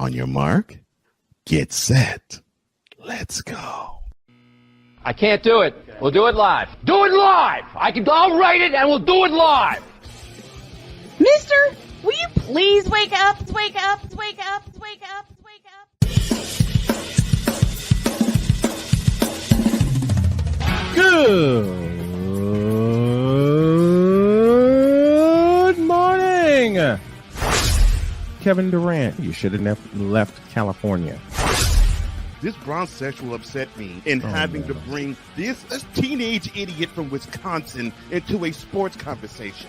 On your mark, get set. Let's go. I can't do it. We'll do it live. Do it live! I'll write it and we'll do it live! Mister, will you please wake up, wake up, wake up, wake up, wake up? Good morning. Kevin Durant, you should have left California. This Brownsexual upset me in having to bring this teenage idiot from Wisconsin into a sports conversation.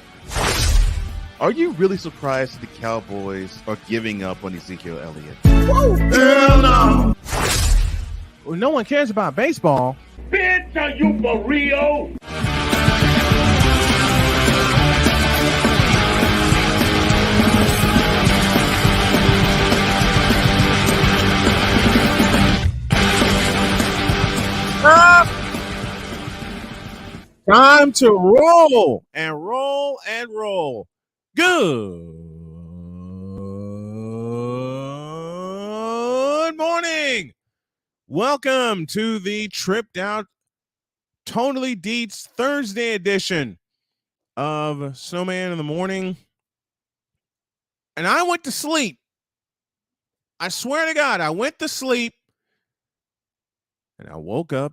Are you really surprised the Cowboys are giving up on Ezekiel Elliott? Whoa. Hell no! Well, no one cares about baseball. Bitch, are you for real? Time to roll and roll and roll. Good morning. Welcome to the Tripped Out Totally Deets Thursday edition of Snowman in the Morning. And I went to sleep. I swear to God, I went to sleep. And I woke up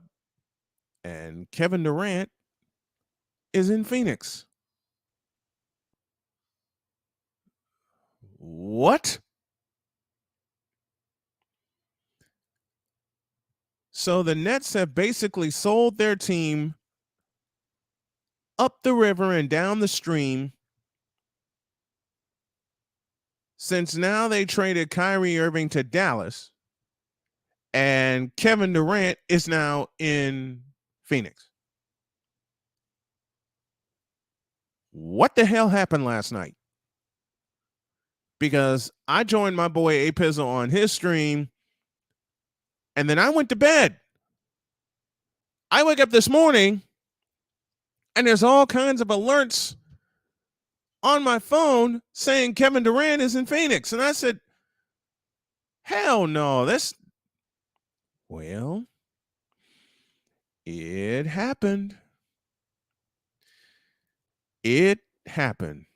and Kevin Durant is in Phoenix. What? So the Nets have basically sold their team up the river and down the stream since now they traded Kyrie Irving to Dallas and Kevin Durant is now in Phoenix. What the hell happened last night? Because I joined my boy A Pizzle on his stream, and then I went to bed. I wake up this morning, and there's all kinds of alerts on my phone saying Kevin Durant is in Phoenix. And I said, hell no, well, it happened. It happened.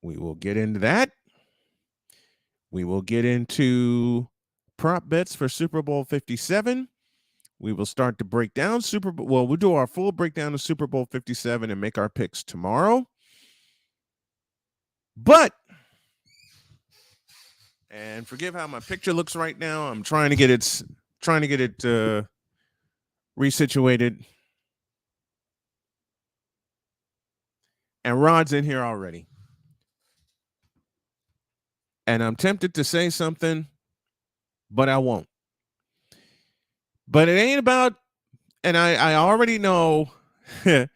We will get into that. We will get into prop bets for Super Bowl 57. We will start to break down we'll do our full breakdown of Super Bowl 57 and make our picks tomorrow. And forgive how my picture looks right now. I'm trying to get it resituated. And Rod's in here already. And I'm tempted to say something, but I won't. But it ain't about, and I already know, typing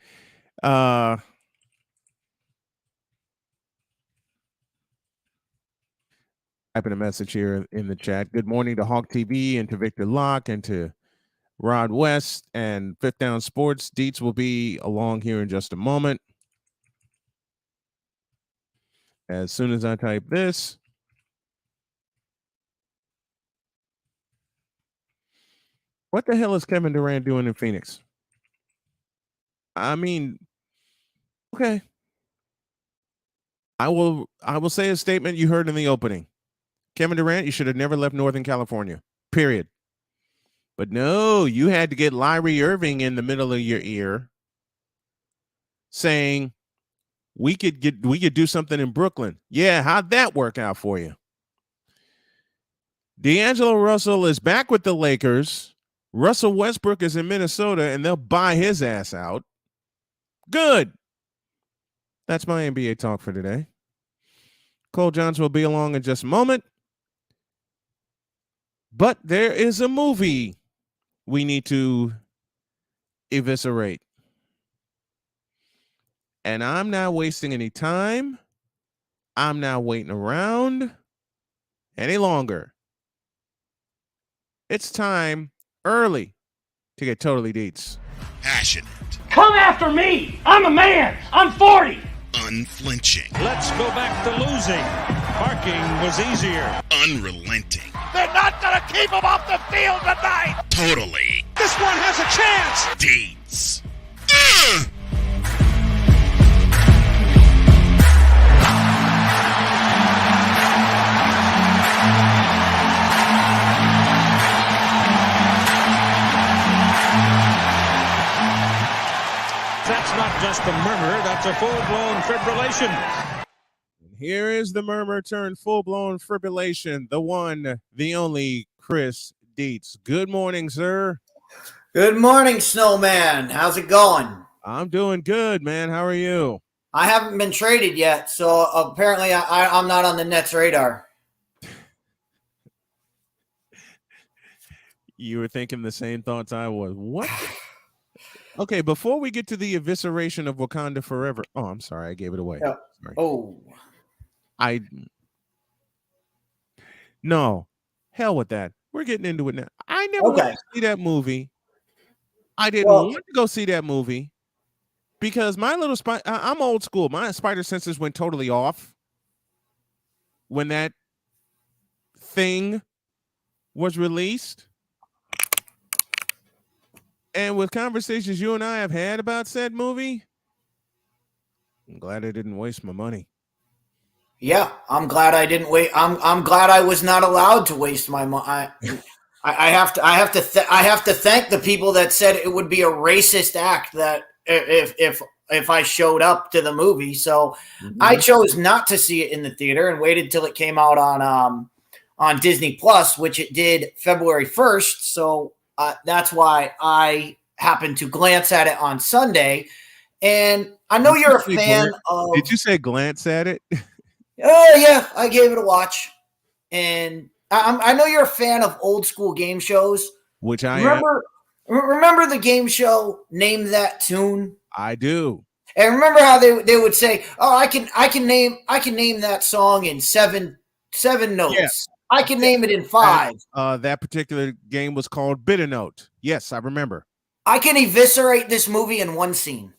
a message here in the chat. Good morning to Hawk TV and to Victor Locke and to Rod West and Fifth Down Sports. Deets will be along here in just a moment. As soon as I type this. What the hell is Kevin Durant doing in Phoenix? I mean, okay. I will say a statement you heard in the opening. Kevin Durant, you should have never left Northern California. Period. But no, you had to get Kyrie Irving in the middle of your ear saying we could do something in Brooklyn. Yeah, how'd that work out for you? D'Angelo Russell is back with the Lakers. Russell Westbrook is in Minnesota, and they'll buy his ass out. Good. That's my NBA talk for today. Cole Johnson will be along in just a moment. But there is a movie we need to eviscerate. And I'm not wasting any time. I'm not waiting around any longer. It's time early to get totally deets. Passionate. Come after me! I'm a man! I'm 40! Unflinching. Let's go back to losing. Parking was easier. Unrelenting. They're not gonna keep him off the field tonight! Totally. This one has a chance. Deeds. That's not just a murmur, that's a full-blown fibrillation. Here is the murmur turned full-blown fibrillation. The one, the only Chris Dietz. Good morning, sir. Good morning, Snowman. How's it going? I'm doing good, man. How are you? I haven't been traded yet, so apparently I'm not on the Nets' radar. You were thinking the same thoughts I was. What? Okay, before we get to the evisceration of Wakanda Forever. Oh, I'm sorry. I gave it away. Yeah. Sorry. Oh. No, hell with that. We're getting into it now. I never went to see that movie. I didn't want to go see that movie because my little I'm old school. My spider senses went totally off when that thing was released. And with conversations you and I have had about said movie, I'm glad I didn't waste my money. Yeah, I'm glad I didn't wait. I'm glad I was not allowed to waste my money. I have to thank the people that said it would be a racist act that if I showed up to the movie. So I chose not to see it in the theater and waited till it came out on Disney Plus, which it did February 1st. So that's why I happened to glance at it on Sunday. And I know you're a fan of. Did you say glance at it? Oh, yeah, I gave it a watch. And I know you're a fan of old school game shows. Which I remember the game show Name That Tune? I do. And remember how they would say, "Oh, I can name that song in seven notes. Yes. I can name it in 5." That particular game was called Bitter Note. Yes, I remember. I can eviscerate this movie in one scene.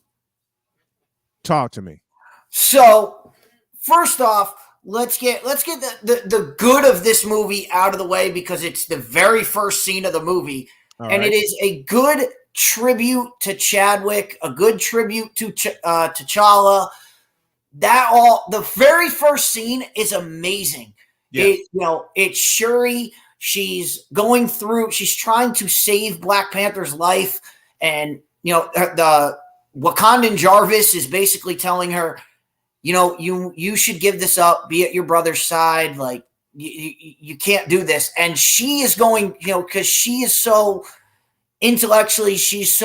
Talk to me. So, first off, let's get the good of this movie out of the way because it's the very first scene of the movie. It is a good tribute to Chadwick, a good tribute to T'Challa. The very first scene is amazing. Yeah. It's Shuri. She's trying to save Black Panther's life. And, the Wakandan Jarvis is basically telling her, you should give this up, be at your brother's side. Like, you can't do this. And she is going, because she is so intellectually, she's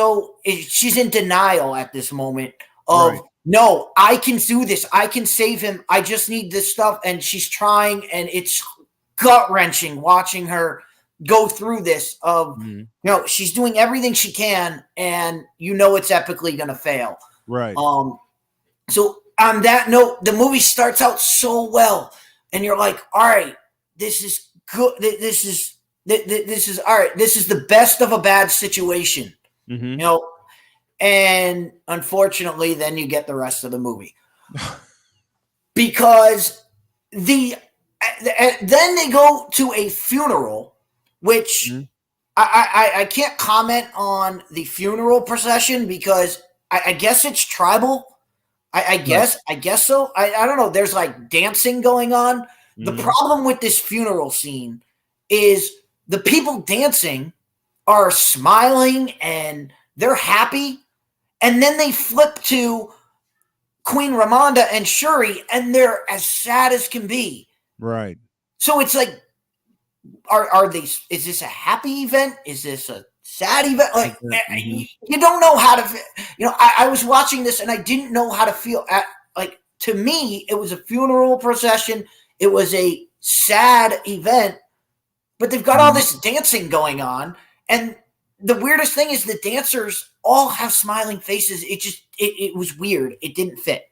in denial at this moment of, no, I can do this. I can save him. I just need this stuff. And she's trying, and it's gut-wrenching watching her go through this of, she's doing everything she can, and it's epically going to fail. Right. So on that note, the movie starts out so well, and you're like, all right, this is good. This is all right. This is the best of a bad situation, and unfortunately, then you get the rest of the movie because then they go to a funeral, which I can't comment on the funeral procession because I guess it's tribal. I guess so. I don't know. There's like dancing going on. The problem with this funeral scene is the people dancing are smiling and they're happy. And then they flip to Queen Ramonda and Shuri and they're as sad as can be. Right. So it's like, is this a happy event? Is this a sad event? Like, you don't know how to, I was watching this and I didn't know how to feel. To me, it was a funeral procession. It was a sad event, but they've got all this dancing going on. And the weirdest thing is the dancers all have smiling faces. It was weird. It didn't fit.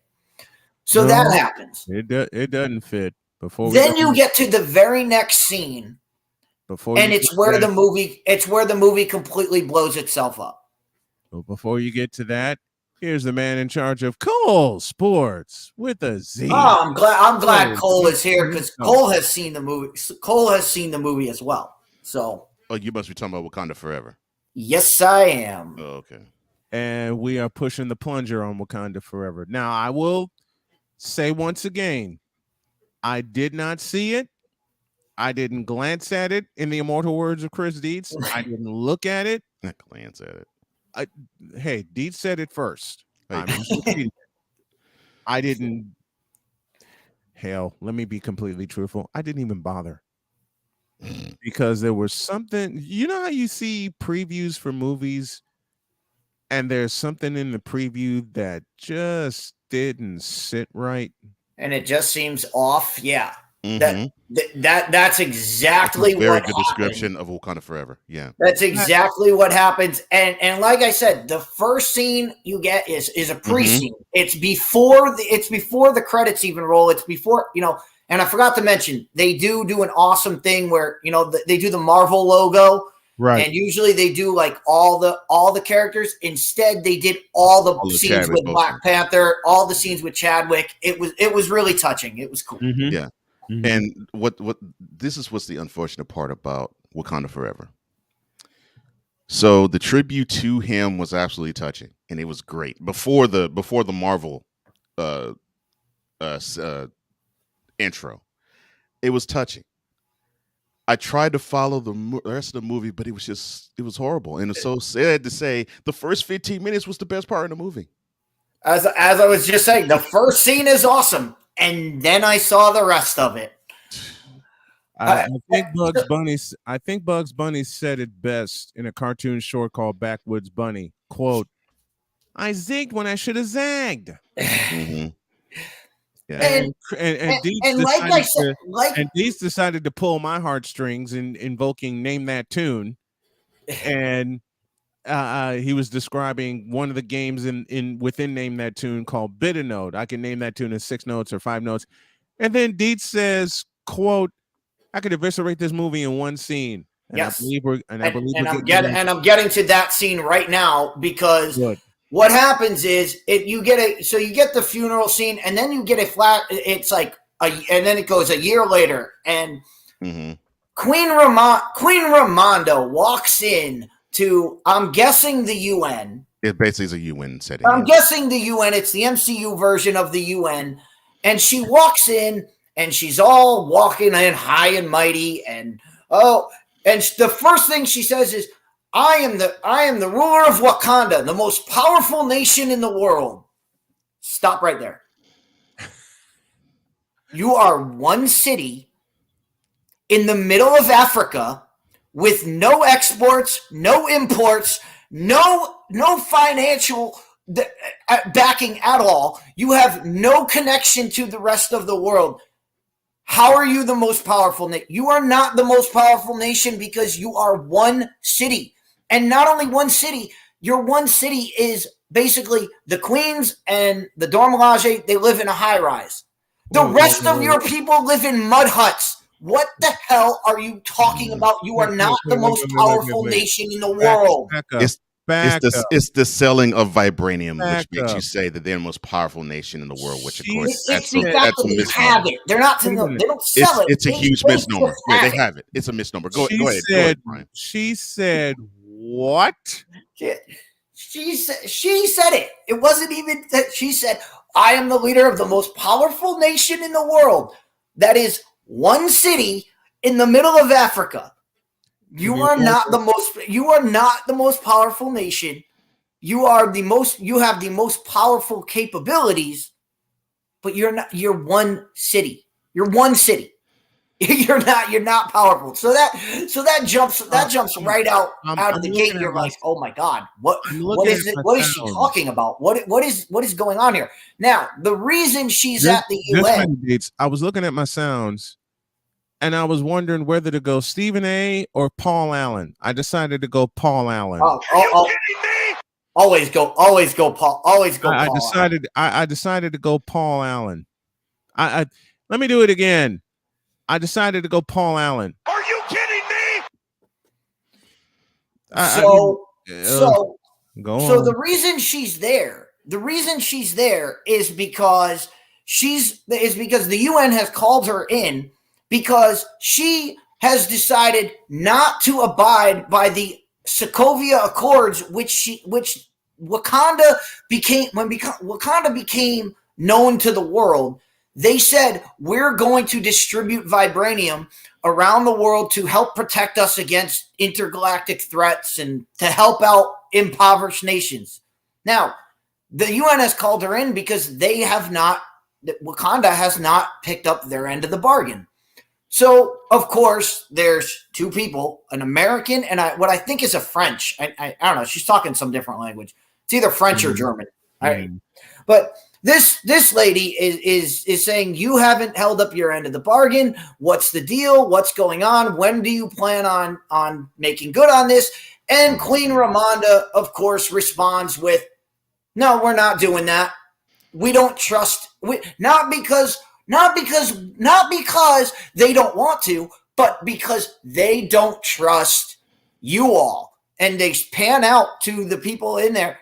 So that happens. It doesn't fit. Then you get to the very next scene. It's where the movie completely blows itself up. So before you get to that, Here's the man in charge of Cole Sports with a Z. Oh, I'm glad Cole is here because Oh. Cole has seen the movie. Cole has seen the movie as well. So, Oh, you must be talking about Wakanda Forever. yes, I am. Oh, okay. And we are pushing the plunger on Wakanda Forever. Now, I will say once again, I did not see it. I didn't glance at it. In the immortal words of Chris Dietz, I didn't look at it. Not glance at it. Hey, Dietz said it first. Hey. I'm just repeating it. I didn't. Hell, let me be completely truthful. I didn't even bother because there was something. You know how you see previews for movies, and there's something in the preview that just didn't sit right. And it just seems off. Yeah. Mhm. That's exactly Very what good happens. description of Wakanda Forever. Yeah. That's exactly what happens. And like I said, the first scene you get is a pre-scene. It's before the credits even roll. It's before, and I forgot to mention, they do an awesome thing where, they do the Marvel logo. Right. And usually they do like all the characters. Instead, they did all the scenes Chadwick with Boseman. Black Panther, all the scenes with Chadwick. It was really touching. It was cool. Yeah. And what's the unfortunate part about Wakanda Forever. So the tribute to him was absolutely touching, and it was great before the Marvel intro. It was touching. I tried to follow the rest of the movie, but it was horrible, and it's so sad to say the first 15 minutes was the best part of the movie. As I was just saying, the first scene is awesome, and then I saw the rest of it. I think Bugs Bunny said it best in a cartoon short called Backwoods Bunny. Quote, "I zigged when I should have zagged." Mm-hmm. Yeah. And Deets decided to pull my heartstrings in invoking "Name That Tune," and he was describing one of the games within "Name That Tune" called Bit a Note. I can name that tune in 6 notes or 5 notes, and then Deets says, "Quote, I could eviscerate this movie in one scene." And yes, I'm getting to that scene right now because Good. What happens is you get the funeral scene, and then you get a flat. It's like and then it goes a year later, and Queen Ramonda walks in to, I'm guessing, the UN. It basically is a UN setting. I'm guessing the UN. It's the MCU version of the UN, and she walks in, and she's all walking in high and mighty, and the first thing she says is, I am the ruler of Wakanda, the most powerful nation in the world. Stop right there. You are one city in the middle of Africa with no exports, no imports, no financial backing at all. You have no connection to the rest of the world. How are you the most powerful nation? You are not the most powerful nation because you are one city. And not only one city, your one city is basically the Queens and the Dora Milaje. They live in a high rise. The rest of your people live in mud huts. What the hell are you talking about? You are not the most powerful nation in the world. It's the selling of vibranium, which makes you say that they're the most powerful nation in the world, which of course that's a misnomer. They're not. They don't sell it. It's a huge misnomer. Yeah, they have it. It's a misnomer. Go ahead, Brian. She said what? She said it. It wasn't even that. She said, "I am the leader of the most powerful nation in the world. That is one city in the middle of Africa." You are not the most powerful nation. You have the most powerful capabilities, but you're not. You're one city. You're one city. You're not powerful. So that jumps right out of the gate. You're like, oh my God, what is it? What is she talking about? What is going on here? Now, the reason she's at the UN. I was looking at my sounds. And I was wondering whether to go Stephen A. or Paul Allen. I decided to go Paul Allen. Always go Paul. I decided to go Paul Allen. Let me do it again. I decided to go Paul Allen. Are you kidding me? So the reason she's there The reason she's there is because the UN has called her in because she has decided not to abide by the Sokovia Accords, which Wakanda became when Wakanda became known to the world. They said, we're going to distribute vibranium around the world to help protect us against intergalactic threats and to help out impoverished nations. Now, the UN has called her in because Wakanda has not picked up their end of the bargain. So, of course, there's two people, an American and what I think is a French. I don't know. She's talking some different language. It's either French or German. But this lady is saying, you haven't held up your end of the bargain. What's the deal? What's going on? When do you plan on making good on this? And Queen Ramonda, of course, responds with, no, we're not doing that. We don't trust. Not because they don't want to, but because they don't trust you all. And they pan out to the people in there.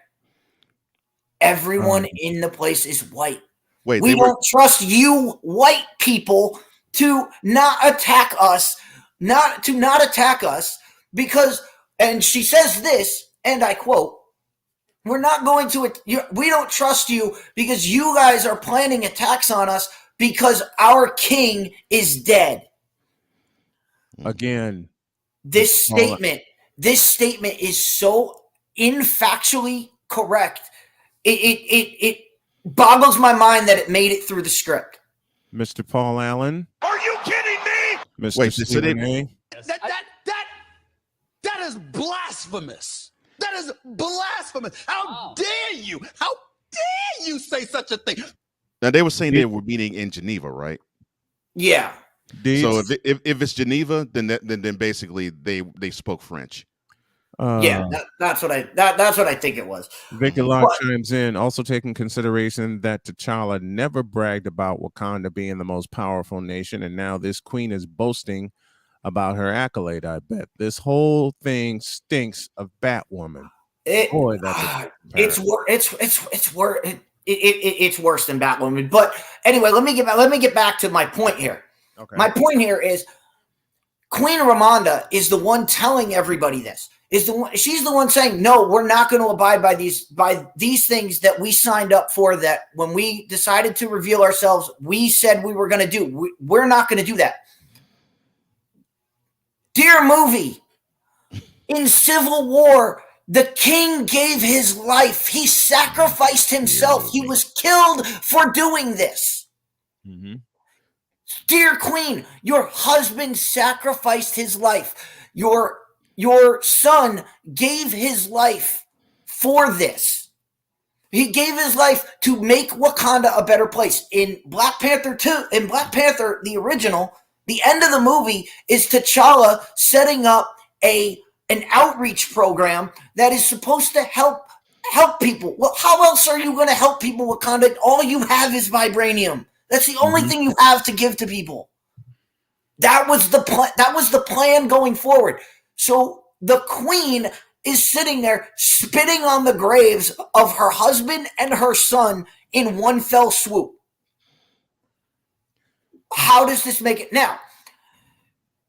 Everyone in the place is white. Wait, we don't trust you white people to not attack us, because, and she says this, and I quote, we don't trust you because you guys are planning attacks on us because our king is dead. Again, this statement is so infactually correct. It boggles my mind that it made it through the script. Mr. Paul Allen. Are you kidding me? Mr. Wait, Stephen A. That is blasphemous. That is blasphemous. How dare you? How dare you say such a thing? Now, they were saying they were meeting in Geneva, right? Yeah. So if it's Geneva, then basically they spoke French. That's what I think it was. Vicky Locke chimes in, also taking consideration that T'Challa never bragged about Wakanda being the most powerful nation, and now this queen is boasting about her accolade. I bet this whole thing stinks of Batwoman. It's worse than Batwoman. But anyway, let me get back to my point here. Okay. My point here is Queen Ramonda is the one telling everybody this. She's the one saying, no, we're not going to abide by these things that we signed up for, that when we decided to reveal ourselves, we said we were going to do. We're not going to do that. Dear movie, in Civil War, the king gave his life. He sacrificed himself. He was killed for doing this. Mm-hmm. Dear Queen, your husband sacrificed his life. Your son gave his life for this. He gave his life to make Wakanda a better place. In Black Panther 2, in Black Panther, the original, the end of the movie is T'Challa setting up an outreach program that is supposed to help people. Well, how else are you going to help people, Wakanda? All you have is vibranium. That's the only thing you have to give to people. That was the plan. That was the plan going forward. So the queen is sitting there spitting on the graves of her husband and her son in one fell swoop. How does this make it now?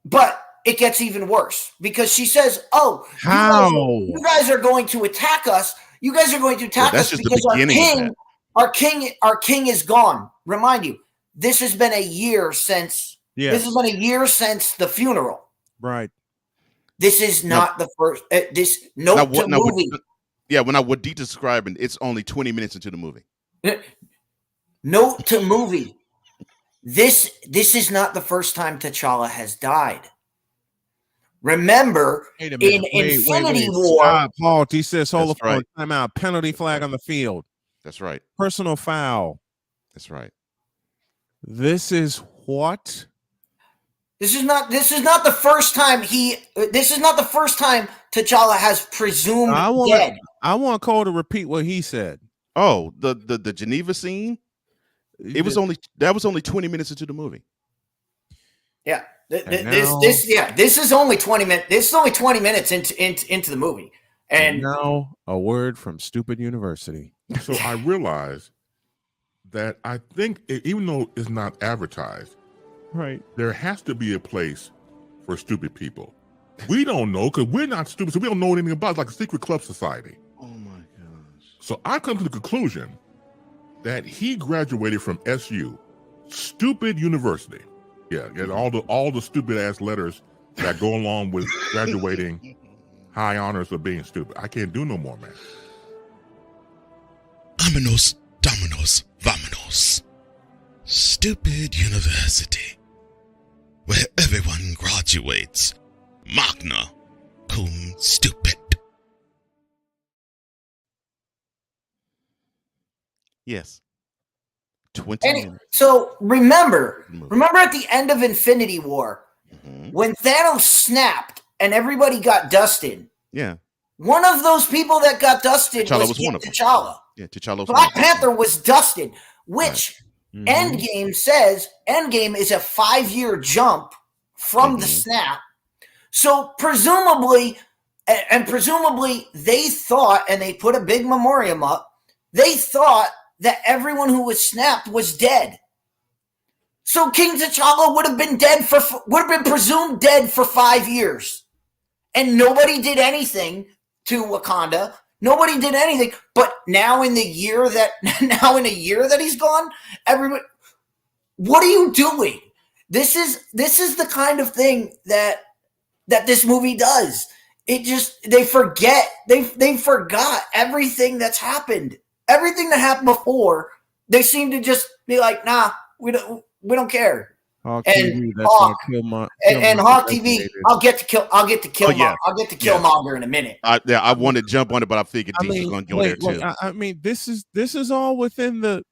But it gets even worse because she says, "Oh, you guys are going to attack us. You guys are going to attack us because our king is gone." Remind you, this has been a year since. Yes. This has been a year since the funeral. Right. This is not the first. Movie. When what Deet describing, it's only 20 minutes into the movie. Note to movie. This is not the first time T'Challa has died. Remember, in Infinity War. Stop, Paul. He says, hold on, time out. Penalty flag on the field. That's right. Personal foul. That's right. This is what? This is not the first time this is not the first time T'Challa has presumed dead. I want Cole to repeat what he said. Oh, the Geneva scene? That was only 20 minutes into the movie. Yeah. This is only 20 minutes. This is only 20 minutes into the movie. And now a word from Stupid University. So I realized that I think even though it's not advertised, Right. there has to be a place for stupid people. We don't know because we're not stupid, so we don't know anything about it. It's like a secret club society. Oh my gosh. So I come to the conclusion that he graduated from SU, stupid university. Yeah, and all the stupid ass letters that go along with graduating high honors of being stupid. I can't do no more, man. Vámonos, dominos, vámonos. Stupid university, where everyone graduates magna cum stupid. Yes. 20 minutes. So remember at the end of Infinity War, when Thanos snapped and everybody got dusted. Yeah. One of those people that got dusted T'Challa was one of them. T'Challa. Yeah, T'Challa was Black one of them. Panther was dusted, which Endgame says Endgame is a 5-year jump from the snap. So presumably they thought, and they put a big memoriam up, they thought that everyone who was snapped was dead. So King T'Challa would have been presumed dead for 5 years. And nobody did anything to Wakanda. Nobody did anything. But now in a year that he's gone, everybody, what are you doing? This is the kind of thing that this movie does. It just, they forget. They forgot everything that's happened. Everything that happened before, they seem to just be like, nah, we don't care. Hawk And TV, that's Hawk, gonna and Hawk TV, I'll get to yeah. Killmonger in a minute. I want to jump on it, but I figured DC was going to go there too. Look, I mean, this is all within the.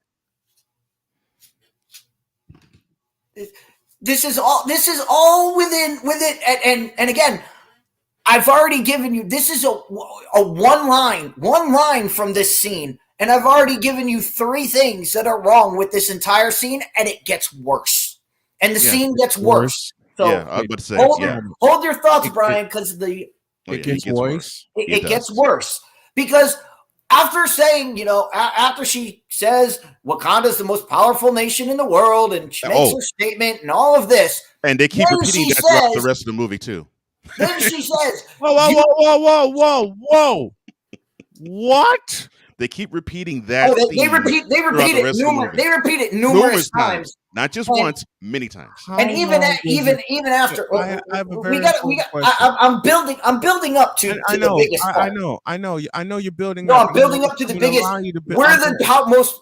This is all within and again, I've already given you. This is a one line from this scene, and I've already given you 3 things that are wrong with this entire scene, and it gets worse. And the scene gets worse. So yeah, I was about to say, hold your thoughts, Brian, because it gets worse. It gets worse because after saying, after she says Wakanda's the most powerful nation in the world, and she makes her statement and all of this, and they keep repeating that throughout the rest of the movie too. Then she says, "Whoa! What?" They keep repeating that. They repeat it numerous times. Not just once, many times. And even after, I'm building up to the biggest part. I know you're building. No, I'm building up to the biggest.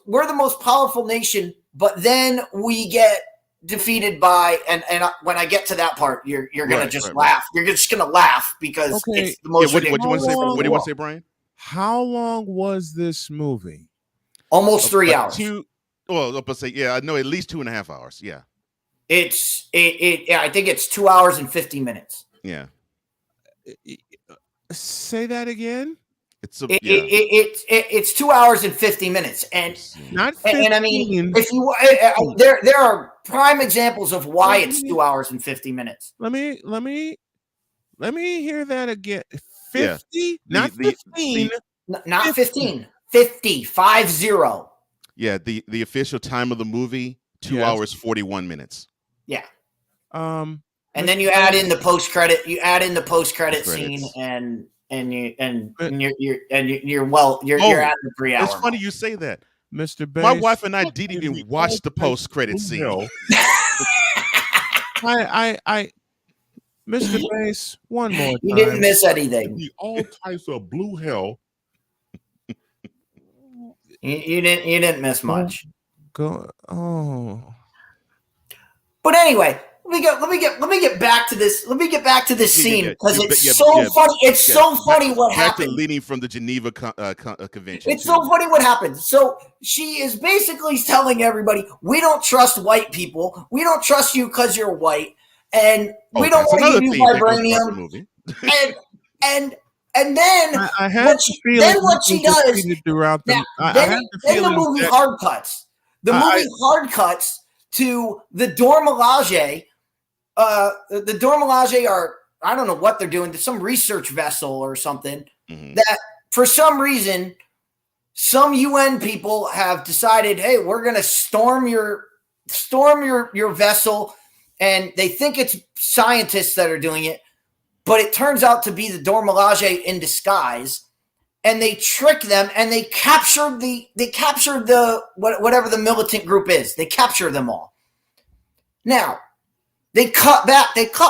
We're the most powerful nation, but then we get defeated by and when I get to that part, you're gonna just laugh. You're just gonna laugh because it's the most. What do you want to say? What do you want to say, Brian? How long was this movie? Almost 3 hours. Let's say, I know at least 2.5 hours. Yeah. I think it's 2 hours and 50 minutes. Yeah. Say that again. It's 2 hours and 50 minutes, and not 15. And I mean, if you there are prime examples of why it's 2 hours and 50 minutes. Let me hear that again. 50, not 15. Not 15. 50. Yeah, the official time of the movie, 2 hours 41 minutes. Yeah. And then you add in the post credit. You add in the post credit scene, and you're at the 3 hour. It's funny you say that, Mr. Bass. My wife and I didn't even watch the post credit scene. I Mr. Bass, one more time. You didn't miss anything. All types of blue hell. You didn't miss much. But anyway, let me get back to this. Let me get back to this scene because it's so funny. It's so funny what happened. Leading from the Geneva Convention. It's so funny what happened. So she is basically telling everybody, "We don't trust white people. We don't trust you because you're white, and we don't want to give you vibranium." And then what she does. Then the movie hard cuts. The movie hard cuts to the Dora Milaje. The Dora Milaje are, I don't know what they're doing. There's some research vessel or something that for some reason some UN people have decided, hey, we're going to storm your vessel, and they think it's scientists that are doing it, but it turns out to be the Dormelage in disguise, and they trick them, and they capture the whatever the militant group is. They capture them all. Now, they cut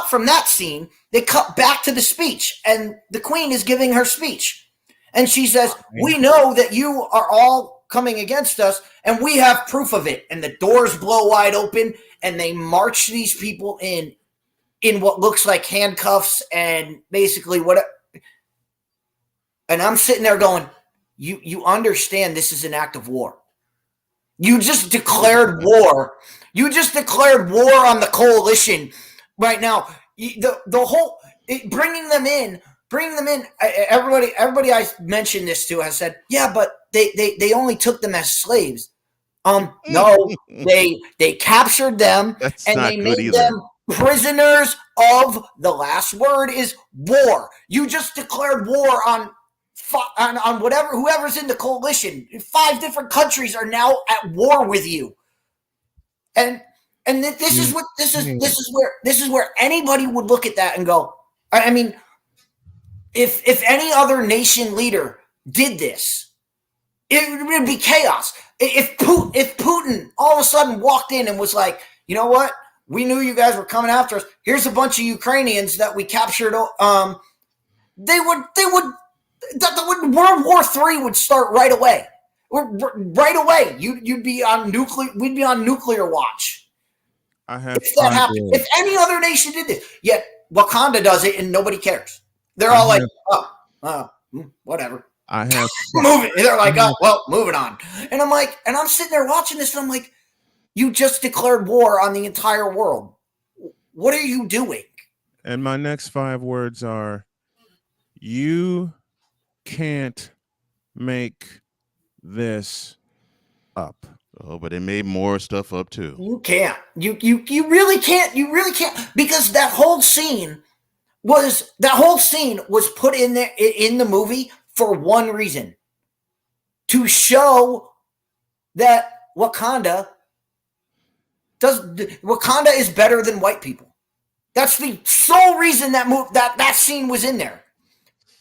from that scene, they cut back to the speech, and the Queen is giving her speech. And she says, we know that you are all coming against us, and we have proof of it. And the doors blow wide open, and they march these people in what looks like handcuffs and basically what. And I'm sitting there going, you understand this is an act of war. You just declared war. You just declared war on the coalition right now. The whole bringing them in. Everybody I mentioned this to has said, yeah, but they only took them as slaves. No, they captured them. That's and not they good made either. them prisoners of the last word is war. You just declared war on whoever's in the coalition. 5 different countries are now at war with you. And this is where anybody would look at that and go, I mean, if any other nation leader did this, it would be chaos. If Putin all of a sudden walked in and was like, you know what? We knew you guys were coming after us. Here's a bunch of Ukrainians that we captured. World War III would start right away. Right away. You'd be on nuclear. We'd be on nuclear watch. If that happened, if any other nation did this, yet Wakanda does it and nobody cares. They're all like, whatever. Moving. They're like, oh, well, moving on. And I'm like, and I'm sitting there watching this, and I'm like, you just declared war on the entire world. What are you doing? And my next 5 words are, you can't make this up. Oh, but they made more stuff up too. You can't. You really can't. You really can't, because that whole scene was put in there in the movie for one reason: to show that Wakanda is better than white people. That's the sole reason that scene was in there,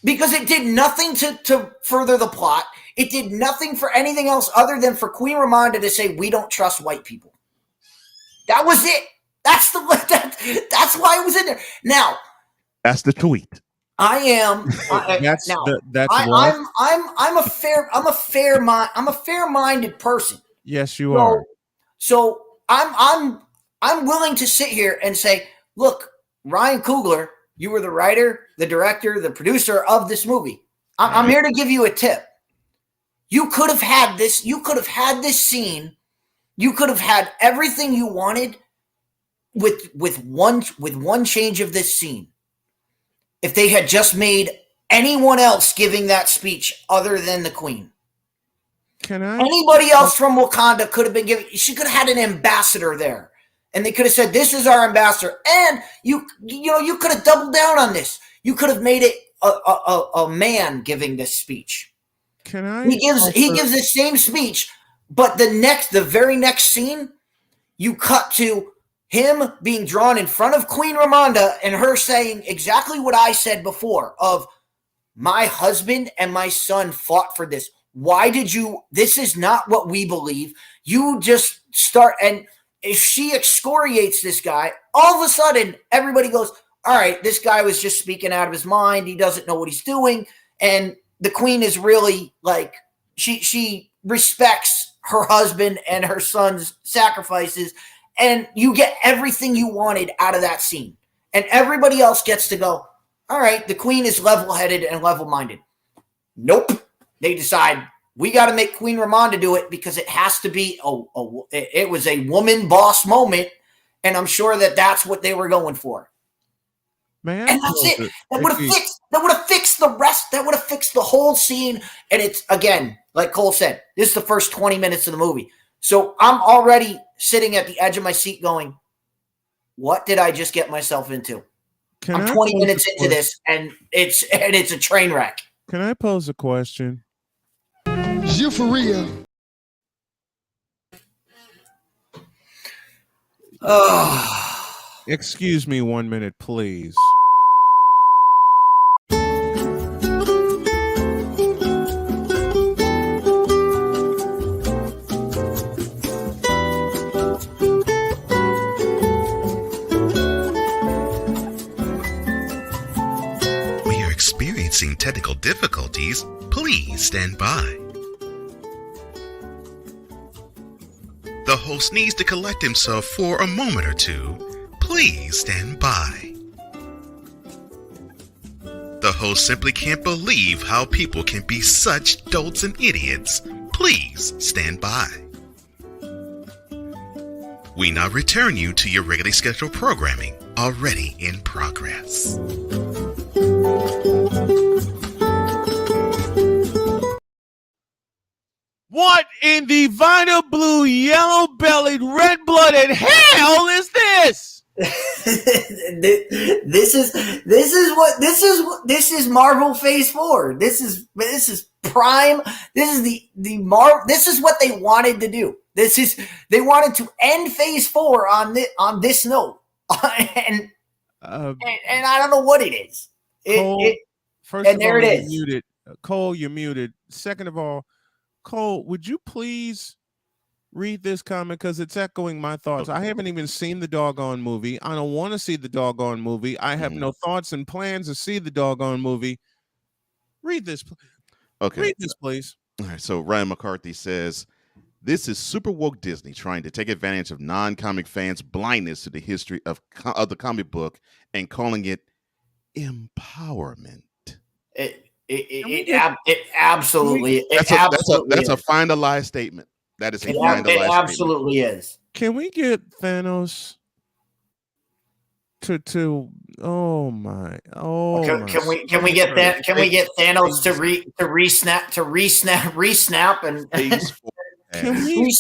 because it did nothing to further the plot. It did nothing for anything else other than for Queen Ramonda to say, we don't trust white people. That was it. That's why it was in there. Now, that's the tweet. I'm a fair-minded person. Yes, you are. So I'm willing to sit here and say, look, Ryan Coogler, you were the writer, the director, the producer of this movie. I'm here to give you a tip. You could have had this. You could have had this scene. You could have had everything you wanted with one change of this scene. If they had just made anyone else giving that speech other than the Queen. Anybody else from Wakanda could have been given. She could have had an ambassador there, and they could have said, "This is our ambassador." And you could have doubled down on this. You could have made it a man giving this speech. He gives the same speech, but the very next scene, you cut to him being drawn in front of Queen Ramonda and her saying exactly what I said before of, my husband and my son fought for this. Why did you? This is not what we believe. You just start, and if she excoriates this guy, all of a sudden everybody goes, all right, this guy was just speaking out of his mind. He doesn't know what he's doing. And the Queen is really like, she respects her husband and her son's sacrifices, and you get everything you wanted out of that scene. And everybody else gets to go, all right, the Queen is level-headed and level-minded. Nope. They decide, we got to make Queen Ramonda do it because it has to be, it was a woman boss moment, and I'm sure that's what they were going for. Man, and that's it. That would have fixed the rest. That would have fixed the whole scene. And it's, again, like Cole said, this is the first 20 minutes of the movie. So I'm already sitting at the edge of my seat going, what did I just get myself into? I'm 20 minutes into this, and it's a train wreck. Can I pose a question? Is you for real? Excuse me 1 minute, please. We are experiencing technical difficulties. Please stand by. The host needs to collect himself for a moment or two. Please stand by. The host simply can't believe how people can be such dolts and idiots. Please stand by. We now return you to your regularly scheduled programming, already in progress. What in the vinyl blue, yellow-bellied, red-blooded hell is this? This is Marvel Phase 4. This is prime. This is this is what they wanted to do. They wanted to end Phase 4 on this note. and I don't know what it is. First of all, you're muted. Cole, you're muted. Second of all, Cole, would you please read this comment because it's echoing my thoughts. I haven't even seen the doggone movie. I don't want to see the doggone movie. I have no thoughts and plans to see the doggone movie. Read this. Okay. Read this, please. All right. So Ryan McCarthy says, this is super woke Disney trying to take advantage of non-comic fans' blindness to the history of the comic book and calling it empowerment. It absolutely. That's a finalized statement. That is a finalized statement. It absolutely is. Can we get Thanos to Can we get Thanos to resnap and can we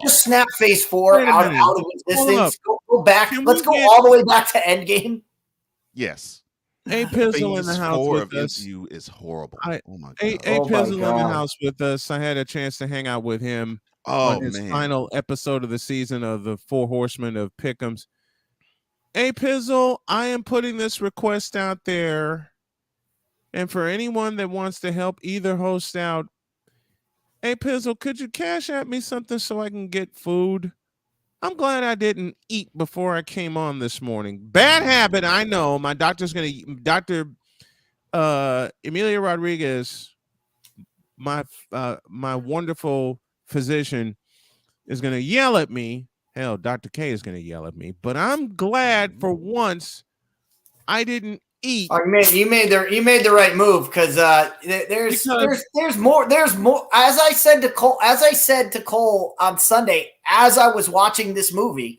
just snap Phase 4 out of existence? Go back. Let's go all the way back to Endgame. Yes. A Pizzle in the house with us. MCU is horrible. A Pizzle in the house with us. I had a chance to hang out with him on his final episode of the season of the Four Horsemen of Pick'ems. A Pizzle, I am putting this request out there, and for anyone that wants to help either host out, A Pizzle, could you cash at me something so I can get food? I'm glad I didn't eat before I came on this morning. Bad habit, I know. My doctor's Dr. Emilia Rodriguez, my wonderful physician, is going to yell at me. Hell, Dr. K is going to yell at me. But I'm glad for once I didn't eat. You made the right move because there's more. As I said to Cole on Sunday, as I was watching this movie,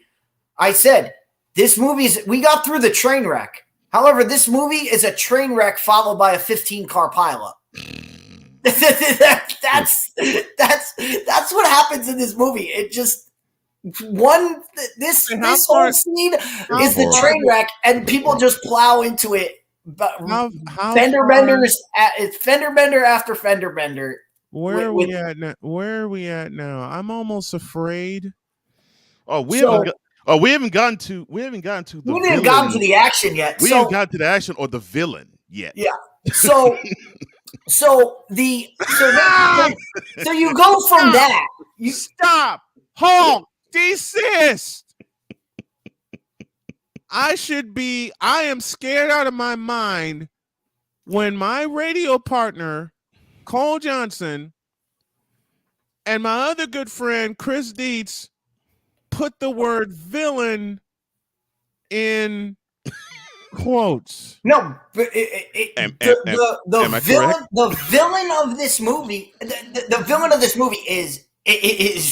I said this we got through the train wreck. However, this movie is a train wreck followed by a 15-car pileup. That's what happens in this movie. It just this whole scene is the train wreck, and people just plow into it. But fender benders, it's fender bender after fender bender. Where are we at now? Where are we at now? I'm almost afraid. We haven't gotten to the action yet. We haven't gotten to the action or the villain yet. Yeah. So you go from that. Stop. Halt. Desist. I am scared out of my mind when my radio partner, Cole Johnson, and my other good friend, Chris Dietz, put the word villain in quotes. No, but the villain of this movie, the villain of this movie is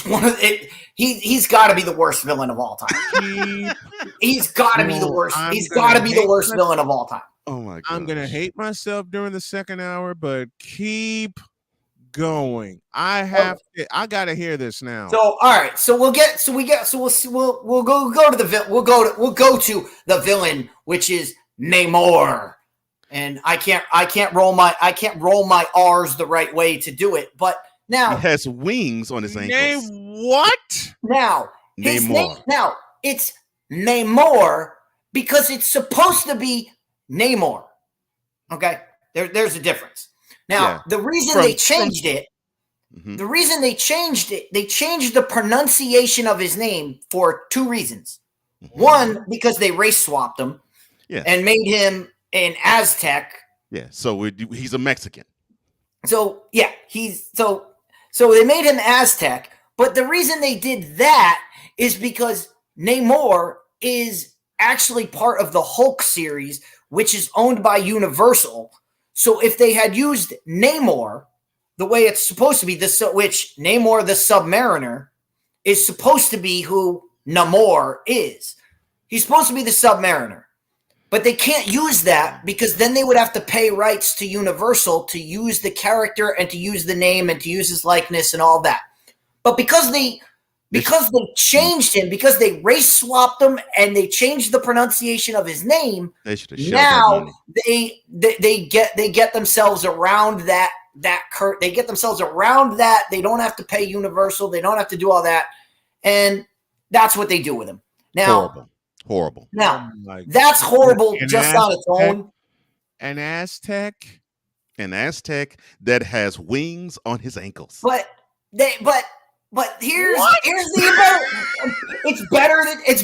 one of it. He's got to be the worst villain of all time. He's got to be the worst. He's got to be the worst villain of all time. Oh my god! I'm gonna hate myself during the second hour, but keep going. I gotta hear this now. So all right. So we'll go to the villain, which is Namor. And I can't roll my R's the right way to do it, but Now he has wings on his ankles. Name what? Now his name. Namor. Now it's Namor because it's supposed to be Namor. Okay, there's a difference. Now Yeah. the reason they changed it. Mhm. The reason they changed the pronunciation of his name for two reasons. One, because they race swapped him Yeah. and made him an Aztec. Yeah. So he's a Mexican. So yeah, so they made him Aztec. But the reason they did that is because Namor is actually part of the Hulk series, which is owned by Universal. So if they had used Namor the way it's supposed to be, which Namor the Submariner is supposed to be who Namor is. He's supposed to be the Submariner. But they can't use that because then they would have to pay rights to Universal to use the character and to use the name and to use his likeness and all that. But because they changed him, because they race swapped him and they changed the pronunciation of his name, now they get themselves around that they get themselves around that. They don't have to pay Universal. They don't have to do all that. And that's what they do with him. Now, horrible. Now, that's horrible just on its own. An Aztec that has wings on his ankles. But here's the it's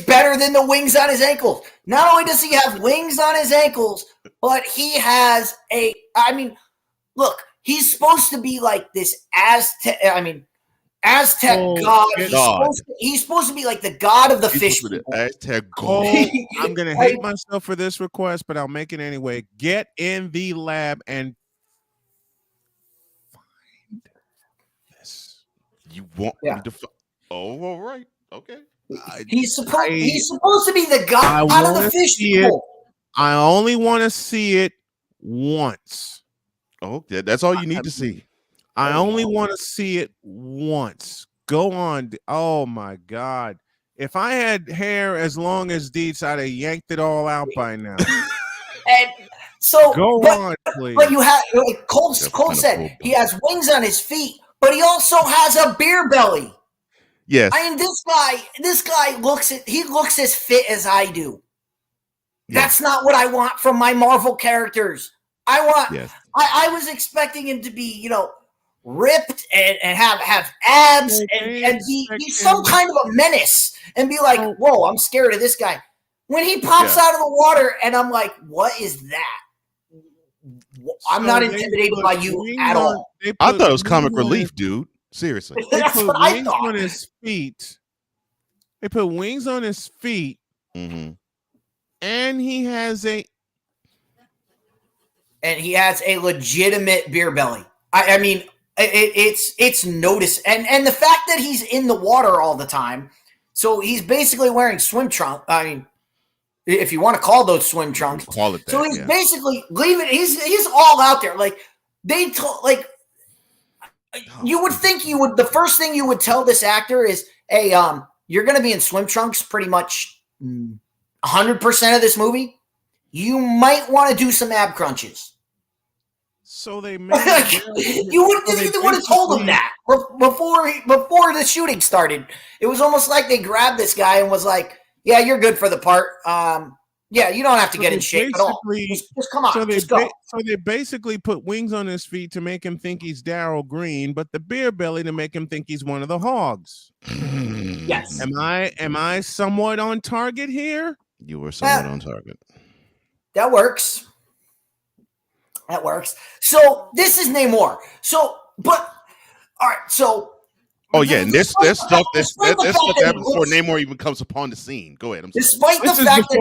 better than the wings on his ankles. Not only does he have wings on his ankles, but he has look, he's supposed to be like this Aztec god. He's supposed to be like the god of the fish people. Aztec god. I'm gonna hate myself for this request, but I'll make it anyway. Get in the lab and find this. You want me to? All right. Okay. He's supposed to be the god of the fish people. I only want to see it once. Oh, that's all you need to see. I only want to see it once. Go on. Oh my God. If I had hair as long as Deets, I'd have yanked it all out by now. And so go on, please. But you have Cole said he has wings on his feet, but he also has a beer belly. Yes. I mean, this guy looks as fit as I do. Yes. That's not what I want from my Marvel characters. I was expecting him to be, ripped and have abs and be some kind of a menace and be like, whoa, I'm scared of this guy. When he pops out of the water and I'm like, what is that? I'm not intimidated by you at all. I thought it was comic relief, dude. Seriously. They That's put what I wings thought. on his feet. They put wings on his feet. Mm-hmm. And he has a legitimate beer belly. I mean, it's noticed, and the fact that he's in the water all the time, so he's basically wearing swim trunks. I mean, if you want to call those swim trunks, call it that, so he's basically leaving. He's all out there. Like you would think you would. The first thing you would tell this actor is, "Hey, you're going to be in swim trunks pretty much 100% of this movie. You might want to do some ab crunches." So they made you would have told him that before the shooting started. It was almost like they grabbed this guy and was like, "Yeah, you're good for the part. Yeah, you don't have to get in shape at all. Just come on, just go." So they basically put wings on his feet to make him think he's Daryl Green, but the beer belly to make him think he's one of the hogs. Yes. Am I somewhat on target here? You were somewhat on target. That works. That works. So this is Namor. So, but all right. So. Oh yeah, and this stuff happened before Namor even comes upon the scene. Go ahead. Despite the fact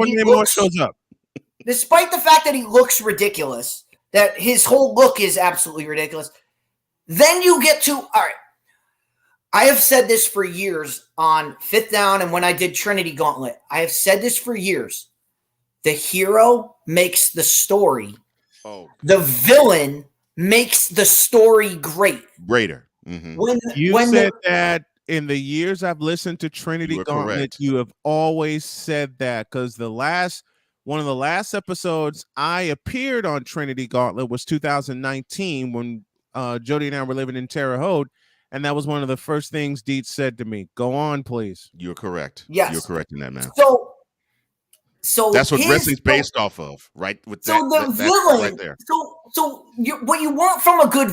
that he looks ridiculous, that his whole look is absolutely ridiculous. Then you get to all right. I have said this for years on Fifth Down and when I did Trinity Gauntlet. I have said this for years. The hero makes the story. Oh. The villain makes the story greater. Mm-hmm. You said that in the years I've listened to Trinity Gauntlet, correct. You have always said that because one of the last episodes I appeared on Trinity Gauntlet was 2019 when Jody and I were living in Terre Haute, And that was one of the first things Dietz said to me. Go on, please. You're correct. Yes. You're correct in that, man. So that's what wrestling's based off of, right? With that villain right there. What you want from a good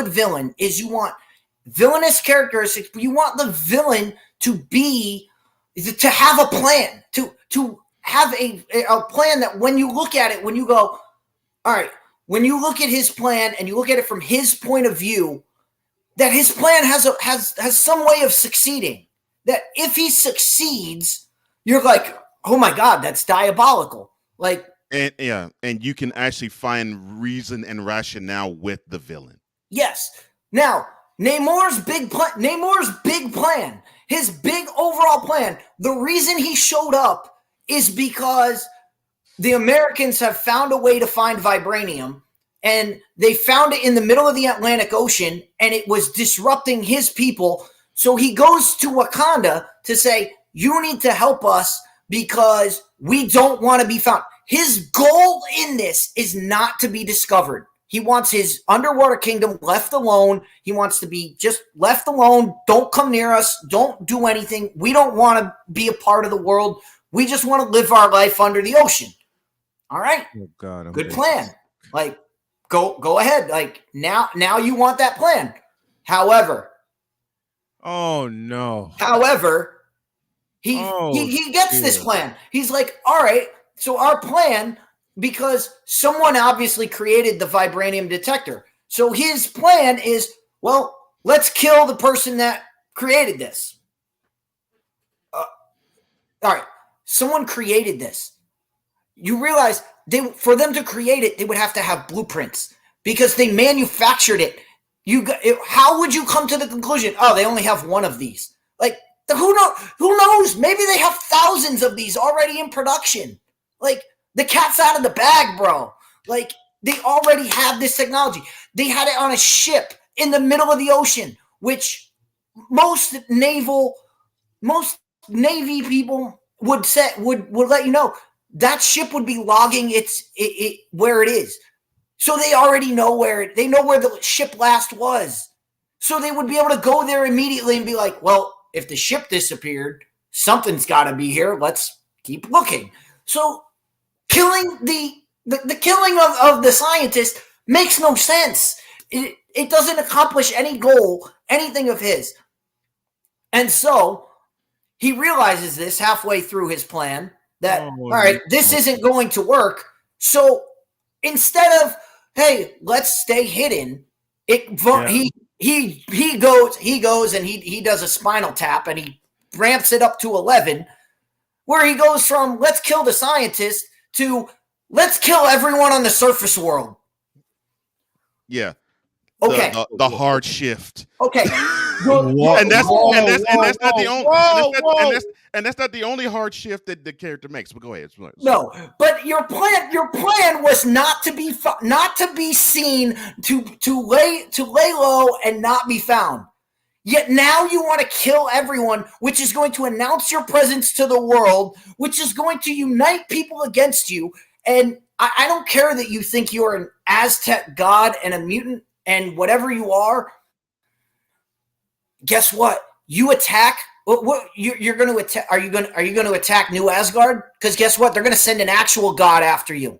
villain, is you want villainous characteristics, but you want the villain to have a plan, to have a plan that when you look at it, when you go, all right, when you look at his plan and you look at it from his point of view, that his plan has some way of succeeding. That if he succeeds, you're like, oh my God, that's diabolical. Like, and you can actually find reason and rationale with the villain. Yes. Now, Namor's big plan, his big overall plan, the reason he showed up is because the Americans have found a way to find vibranium, and they found it in the middle of the Atlantic Ocean, and it was disrupting his people. So he goes to Wakanda to say, you need to help us because we don't want to be found. His goal in this is not to be discovered. He wants his underwater kingdom left alone. He wants to be just left alone. Don't come near us. Don't do anything. We don't want to be a part of the world. We just want to live our life under the ocean. All right. Oh God, good plan. Like, go ahead. Like now you want that plan. However, oh no. However, he gets this plan. He's like, all right, so our plan, because someone obviously created the vibranium detector. So his plan is, well, let's kill the person that created this. All right, someone created this. You realize for them to create it, they would have to have blueprints because they manufactured it. How would you come to the conclusion, oh, they only have one of these? Like, who knows? Maybe they have thousands of these already in production. Like, the cat's out of the bag, bro. Like, they already have this technology. They had it on a ship in the middle of the ocean, which most Navy people would let you know that ship would be logging it where it is. So they already know where the ship last was. So they would be able to go there immediately and be like, well, if the ship disappeared, something's got to be here. Let's keep looking. So killing the killing of the scientist makes no sense. It doesn't accomplish any goal, anything of his. And so he realizes this halfway through his plan that, all right, this isn't going to work. So instead of, hey, let's stay hidden, he goes and he does a spinal tap and he ramps it up to 11, where he goes from let's kill the scientist to let's kill everyone on the surface world. Yeah. Okay. The hard shift. Okay. And that's not the only hard shift that the character makes. But go ahead. No, but your plan was not to be seen, to lay low and not be found. Yet now you want to kill everyone, which is going to announce your presence to the world, which is going to unite people against you. And I don't care that you think you're an Aztec god and a mutant and whatever you are. Guess what? You attack. What you're going to attack? Are you going to attack New Asgard? Because guess what? They're going to send an actual god after you.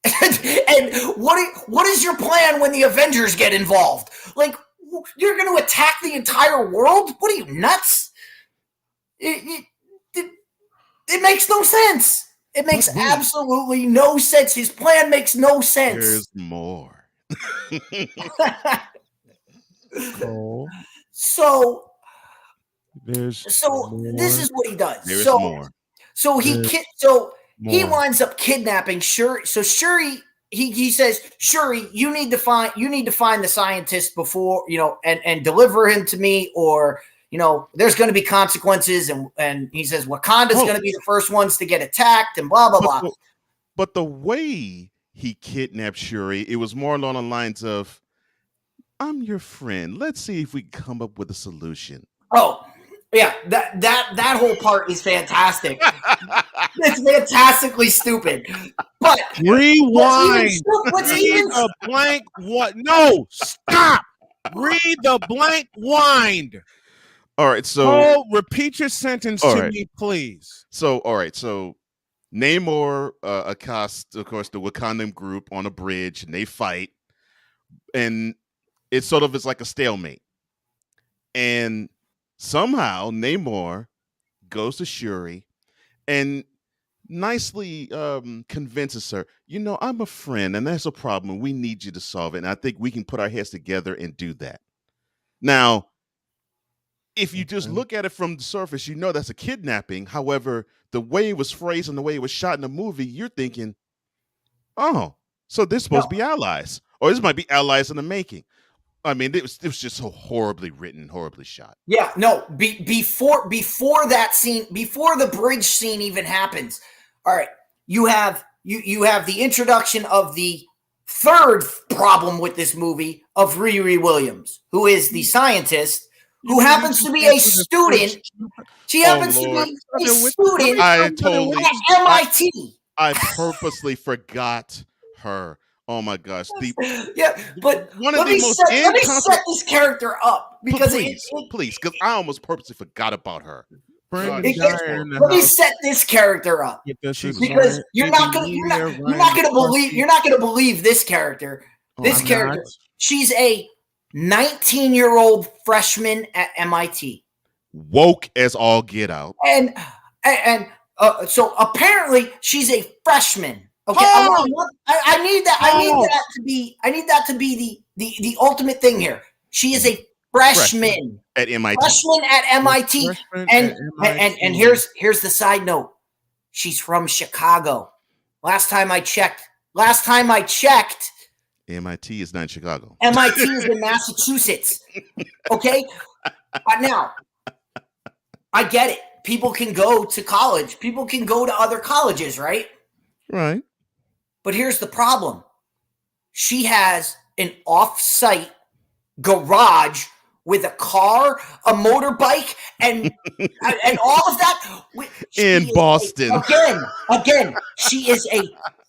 And what is your plan when the Avengers get involved? Like, you're going to attack the entire world? What are you, nuts? It makes no sense. It makes absolutely no sense. His plan makes no sense. There's more. So this is what he does. There's more. So he winds up kidnapping Shuri. So Shuri, he says, Shuri, you need to find the scientist before, and deliver him to me, or there's going to be consequences. And he says Wakanda's going to be the first ones to get attacked, and blah blah blah. But the way he kidnapped Shuri, it was more along the lines of, I'm your friend. Let's see if we can come up with a solution. Oh, yeah. That whole part is fantastic. It's fantastically stupid. But rewind. What's even a blank what? No, stop. Read the blank wind. All right, so repeat your sentence all to right. me, please. So all right, so Namor accosts, of course, the Wakandan group on a bridge, and they fight, and it's sort of like a stalemate. And somehow Namor goes to Shuri and nicely convinces her, I'm a friend, and that's a problem. We need you to solve it, and I think we can put our heads together and do that. Now, if you just look at it from the surface, that's a kidnapping. However, the way it was phrased and the way it was shot in the movie, you're thinking, oh, so they're supposed to be allies, or this might be allies in the making. I mean, it was just so horribly written, horribly shot. Yeah, no. Before that scene, before the bridge scene even happens, all right, you have the introduction of the third problem with this movie of Riri Williams, who is the scientist who happens to be a student. She happens to be a student at MIT. I purposely forgot her. Oh my gosh! But let me set this character up because please, because I almost purposely forgot about her. Let me set this character up because you're not gonna believe this character. She's a 19-year-old freshman at MIT, woke as all get out, and so apparently she's a freshman. Okay, I need that to be the ultimate thing here. She is a freshman at MIT. Freshman at MIT. And here's the side note. She's from Chicago. Last time I checked, MIT is not in Chicago. MIT is in Massachusetts. Okay? Now, I get it. People can go to college. People can go to other colleges, right? Right. But here's the problem. She has an off-site garage with a car, a motorbike, and all of that. In Boston. Again, she is a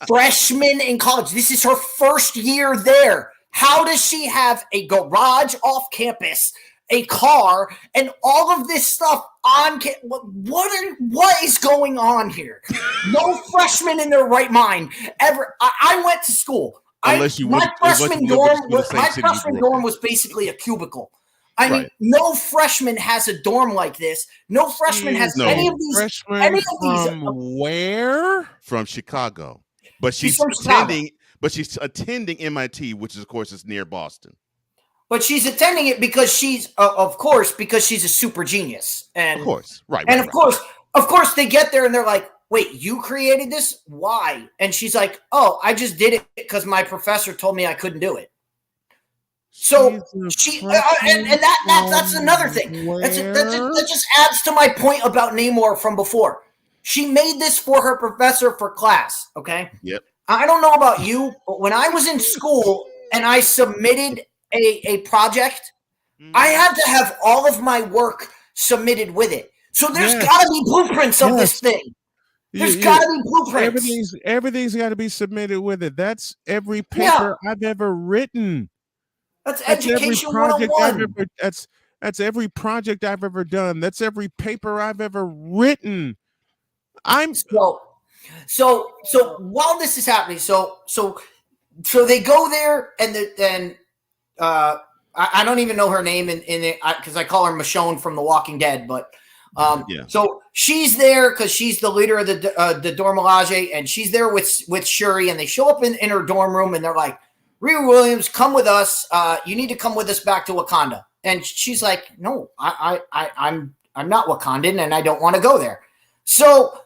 freshman in college. This is her first year there. How does she have a garage off campus, a car, and all of this stuff on campus? What is going on here? No freshman in their right mind ever. I went to school. My freshman dorm was basically a cubicle. I mean, no freshman has a dorm like this. No freshman has any of these. From where? From Chicago. But she's attending. But she's attending MIT, which is, of course, is near Boston. But she's attending it because she's, because she's a super genius. And of course, right. And of course, they get there and they're like, "Wait, you created this? Why?" And she's like, "Oh, I just did it because my professor told me I couldn't do it." So that's another thing. That just adds to my point about Namor from before. She made this for her professor for class. Okay. Yep. I don't know about you, but when I was in school and I submitted a project, I had to have all of my work submitted with it. So there's got to be blueprints of this thing. There's got to be blueprints. Everything's got to be submitted with it. That's every paper I've ever written. That's education 101. That's every project I've ever done. That's every paper I've ever written. So while this is happening, so they go there and then I don't even know her name in it because I call her Michonne from The Walking Dead, but so she's there because she's the leader of the Dormelage, and she's there with Shuri, and they show up in her dorm room and they're like, "Riri Williams, come with us. You need to come with us back to Wakanda." And she's like, "No, I'm not Wakandan, and I don't want to go there." So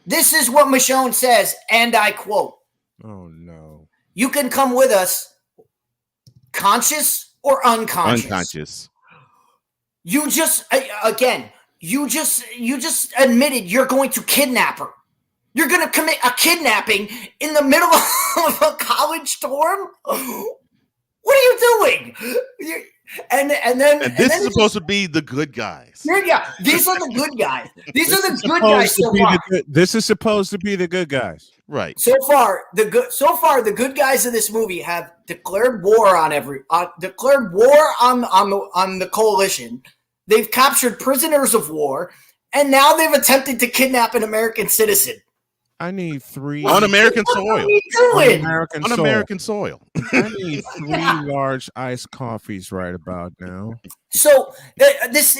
this is what Michonne says, and I quote, "Oh no, you can come with us, conscious or unconscious." Unconscious. You just admitted you're going to kidnap her. You're going to commit a kidnapping in the middle of a college dorm? What are you doing? And this is supposed to be the good guys. Yeah, these are the good guys. These are the good guys so far. This is supposed to be the good guys, right? So far, the good guys of this movie have declared war on the coalition. They've captured prisoners of war, and now they've attempted to kidnap an American citizen. I need 3 on American soil. What are you doing? On American soil. I need 3 large iced coffees right about now. So this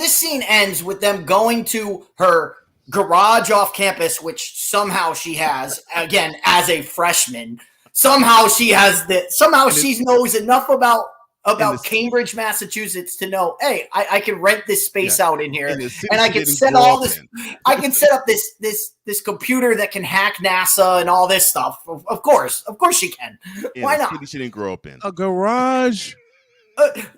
scene ends with them going to her garage off campus, which somehow she has again as a freshman. Somehow she knows enough about Cambridge, Massachusetts to know, hey, I can rent this space out in here, and I can set all this. I can set up this computer that can hack NASA and all this stuff. Of course she can. Why not? She didn't grow up in a garage. A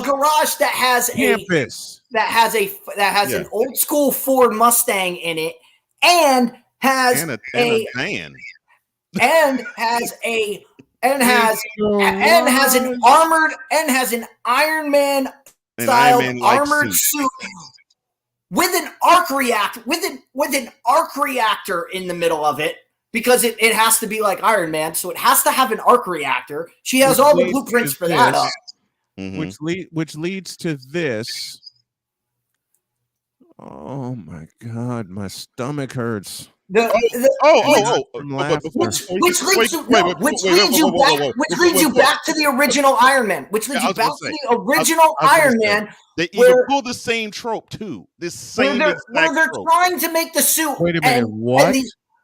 garage that has campus an old school Ford Mustang in it, and has a van, and has an Iron Man style armored suit with an arc reactor in the middle of it, because it has to be like Iron Man, so it has to have an arc reactor. She has all the blueprints for that up. Which leads to this. Oh my God, my stomach hurts. Which leads you back to the original Iron Man. They even pull the same trope too. Where they're trying to make the suit. Wait a minute, what? And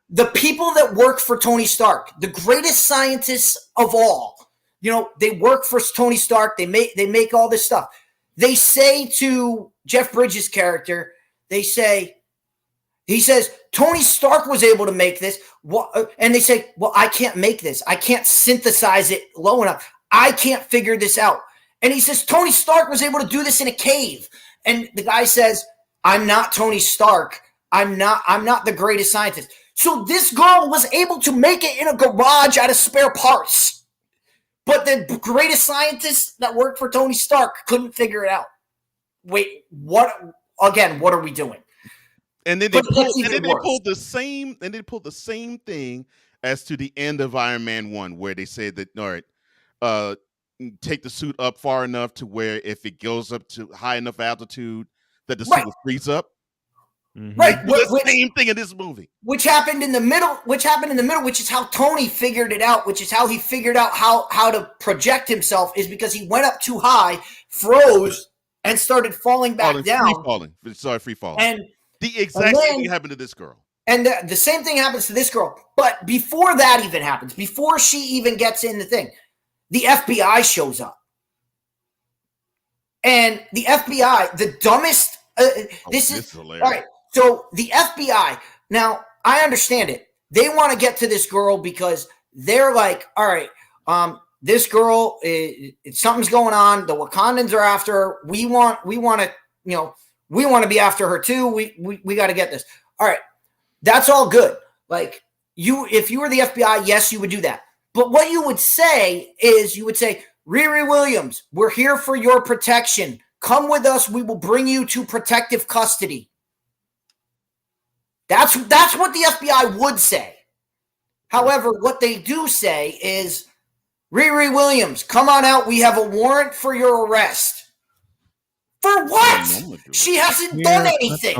the people that work for Tony Stark, the greatest scientists of all, they work for Tony Stark. They make all this stuff. They say to Jeff Bridges' character, he says, Tony Stark was able to make this. And they say, well, I can't make this. I can't synthesize it low enough. I can't figure this out. And he says, Tony Stark was able to do this in a cave. And the guy says, I'm not Tony Stark. I'm not the greatest scientist. So this girl was able to make it in a garage out of spare parts. But the greatest scientists that worked for Tony Stark couldn't figure it out. Wait, what? Again, what are we doing? And then they pulled the same thing as to the end of Iron Man 1, where they said that, all right, take the suit up far enough to where if it goes up to high enough altitude that the suit will freeze up. Mm-hmm. Right. The same thing in this movie. Which happened in the middle, which is how Tony figured it out, which is how he figured out how to project himself, is because he went up too high, froze, and started falling back down. Free falling. And the exact same thing happened to this girl. And the same thing happens to this girl. But before that even happens, before she even gets in the thing, the FBI shows up. And the FBI, the dumbest... this is hilarious. All right. So the FBI, now I understand it. They want to get to this girl because they're like, all right, this girl, something's going on. The Wakandans are after her. We want to be after her too. We got to get this. All right, that's all good. Like if you were the FBI, yes, you would do that. But what you would say is, Riri Williams, we're here for your protection. Come with us. We will bring you to protective custody. That's what the FBI would say. However, what they do say is, Riri Williams, come on out. We have a warrant for your arrest. For what? She hasn't done anything.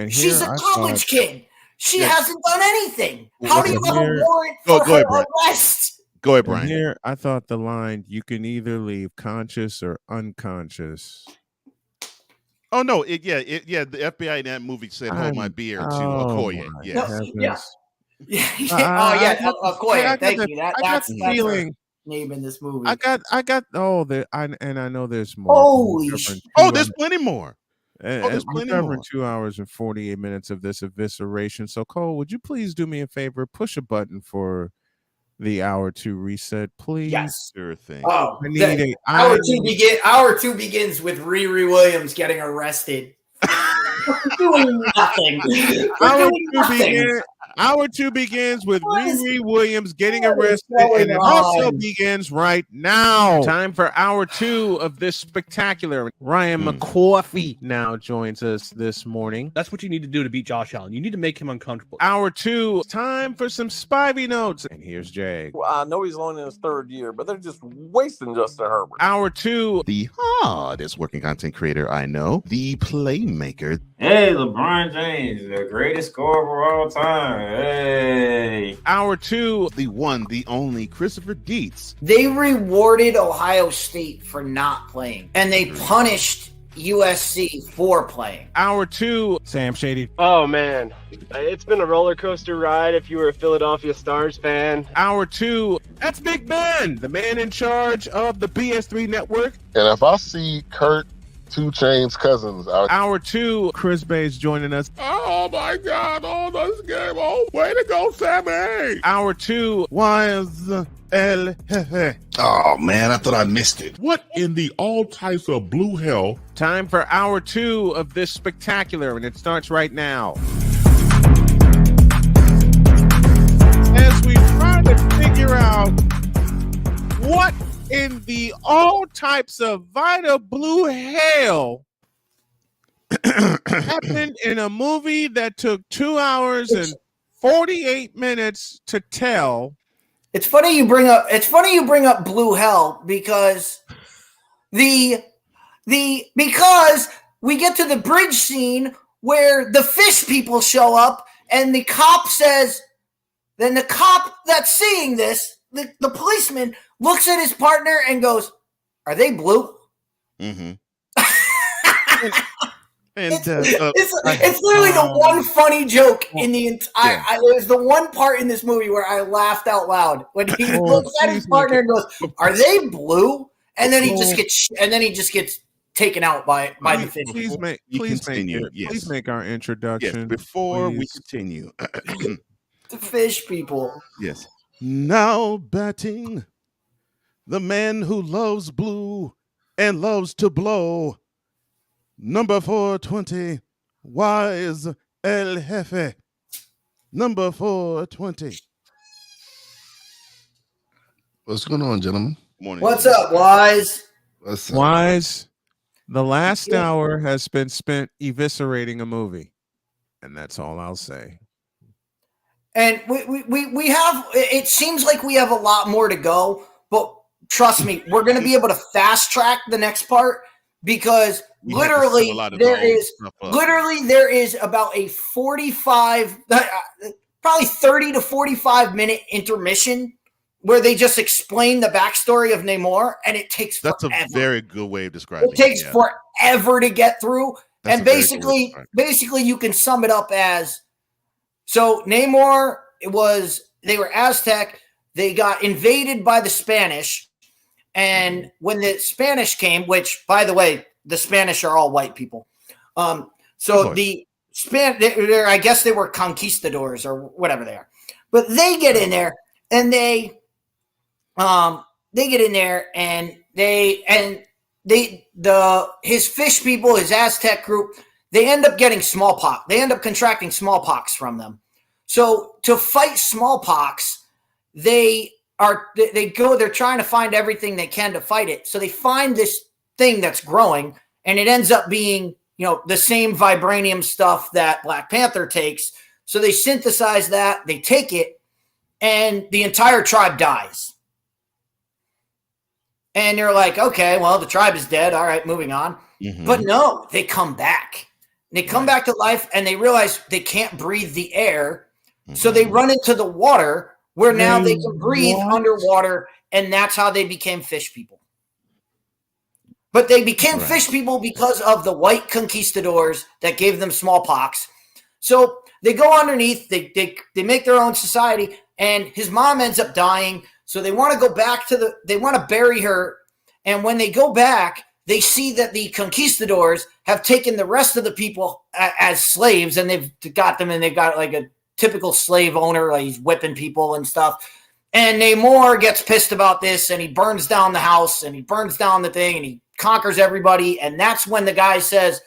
She's a college kid. She hasn't done anything. How do you have a warrant for her arrest? Go ahead, Brian. Here, I thought the line, you can either leave conscious or unconscious. Oh no! The FBI in that movie said, "Hold my beer" to Okoye. Okoye. Thank you. That's the feeling. Name in this movie. I know there's more. Holy shit! There's plenty more. There's plenty more. 2 hours and 48 minutes of this evisceration. So, Cole, would you please do me a favor? Push a button for the hour 2 reset, please. Yes, sure thing. Oh, hour two begins with Riri Williams getting arrested. Doing nothing. Hour 2 begins with Riri Williams getting what is arrested, going and it also on? begins right now. Time for hour 2 of this spectacular. Ryan McCoffey now joins us this morning. That's what you need to do to beat Josh Allen. You need to make him uncomfortable. Hour 2, time for some Spivey notes. And here's Jay. Well, I know he's only in his third year, but they're just wasting Justin Herbert. Hour 2, The hardest working content creator I know, the playmaker. Hey, LeBron James, the greatest scorer of all time. Hey. Hour 2, The one, the only Christopher Dietz. They rewarded Ohio State for not playing, and they punished USC for playing. Hour 2, Sam Shady. Oh, man. It's been a roller coaster ride if you were a Philadelphia Stars fan. Hour 2, that's Big Ben, the man in charge of the BS3 network. And if I see Kurt 2 Chainz Cousins out. Hour 2, Chris Bay's joining us. Oh my God! Oh, this game! Oh, way to go, Sammy! Hour 2, was El Jefe. Oh, man, I thought I missed it. What in the all types of blue hell? Time for hour 2 of this spectacular, and it starts right now. As we try to figure out what in the all types of Vita Blue hell happened in a movie that took 2 hours and 48 minutes to tell. It's funny you bring up Blue Hell because because we get to the bridge scene where the fish people show up and the cop says, then the cop that's seeing this, the policeman looks at his partner and goes, "Are they blue?" Mm-hmm. It's literally the one funny joke in the entire. Yeah. It was the one part in this movie where I laughed out loud when he looks at his partner and goes, "Are they blue?" And then he just gets taken out by the fish. Please make our introduction. Yes, before we please. continue. The fish people. Yes. Now batting, the man who loves blue and loves to blow. Number 420, Wise El Jefe. Number 420. What's going on, gentlemen? Morning. What's up, Wise? What's up? Wise, the last hour has been spent eviscerating a movie. And that's all I'll say. And we have, it seems like we have a lot more to go, but trust me, we're going to be able to fast track the next part because literally there is about a 45, probably 30 to 45 minute intermission where they just explain the backstory of Namor, and it takes That's forever. a very good way of describing it. It takes forever to get through. That's and a very good way to basically you can sum it up as, so Namor, they were Aztec, they got invaded by the Spanish, and when the Spanish came, which, by the way, the Spanish are all white people. So the I guess they were conquistadors or whatever they are. But they get in there and his fish people, his Aztec group, they end up getting smallpox. They end up contracting smallpox from them. So to fight smallpox, they're trying to find everything they can to fight it. So they find this thing that's growing, and it ends up being, the same vibranium stuff that Black Panther takes. So they synthesize that, they take it, and the entire tribe dies. And you're like, okay, well, the tribe is dead. All right, moving on. Mm-hmm. But no, they come back. They come back to life, and they realize they can't breathe the air. Mm-hmm. So they run into the water, where now they can breathe underwater, and that's how they became fish people. But they became fish people because of the white conquistadors that gave them smallpox. So they go underneath, they make their own society, and his mom ends up dying. So they want to go back they want to bury her. And when they go back, they see that the conquistadors have taken the rest of the people as slaves, and they've got them, and they've got like a typical slave owner, like he's whipping people and stuff. And Namor gets pissed about this, and he burns down the house, and he burns down the thing, and he conquers everybody. And that's when the guy says,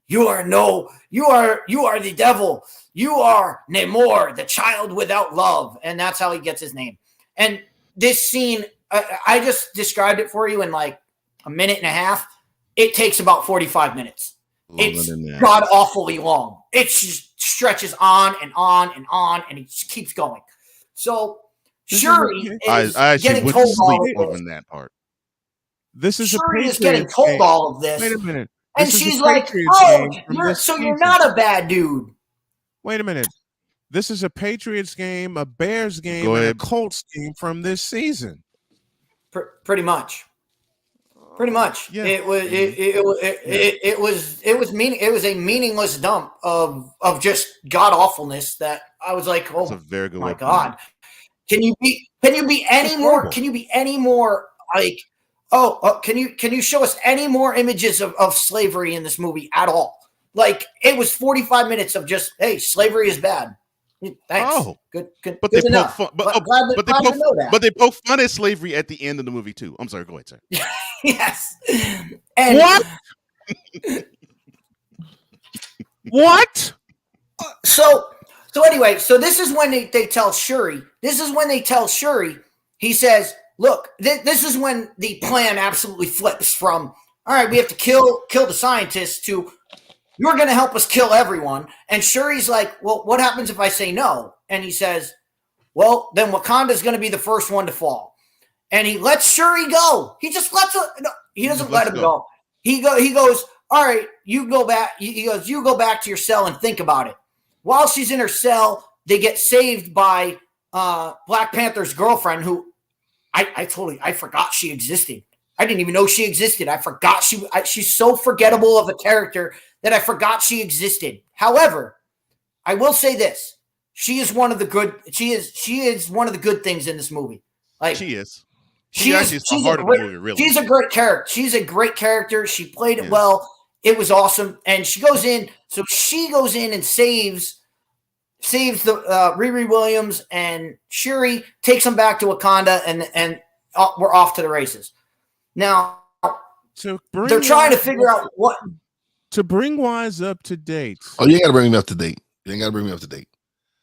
You are the devil. You are Namor, the child without love. And that's how he gets his name. And this scene, I just described it for you in like a minute and a half. It takes about 45 minutes. It's god awfully long. It just stretches on and on and on, and it just keeps going. So Shuri is getting told all of that part. This is Shuri is getting told all of this. Wait a minute. And she's like, "Oh, you're not a bad dude." Wait a minute. This is a Patriots game, a Bears game, and a Colts game from this season. Pretty much. Yeah. It was a meaningless dump of just god awfulness that I was like, oh, very good my god. Can you be any more? Can you be any more like? Can you show us any more images of slavery in this movie at all? Like, it was 45 minutes of just, hey, slavery is bad. Thanks. Oh, good. But good they enough. But they poke fun at slavery at the end of the movie too. I'm sorry. Go ahead, sir. Yes. And what? What? So anyway, so this is when they tell Shuri. This is when they tell Shuri. He says, "Look, this is when the plan absolutely flips from, all right, we have to kill the scientists to, you're going to help us kill everyone." And Shuri's like, "Well, what happens if I say no?" And he says, "Well, then Wakanda's going to be the first one to fall." And he lets Shuri go. He just lets her. No, he doesn't let him go. He goes, "All right, you go back." He goes, "You go back to your cell and think about it." While she's in her cell, they get saved by Black Panther's girlfriend, who I forgot she existed. I didn't even know she existed. I forgot she's so forgettable of a character that I forgot she existed. However, I will say this: she is one of the good. She is one of the good things in this movie. Like, she is. She's a great character. She's a great character. She played it well. It was awesome. And she goes in and saves the Riri Williams, and Shuri takes them back to Wakanda, and we're off to the races. Now, they're trying to figure out what to bring Wise up to date. Oh, you ain't got to bring me up to date. You ain't got to bring me up to date.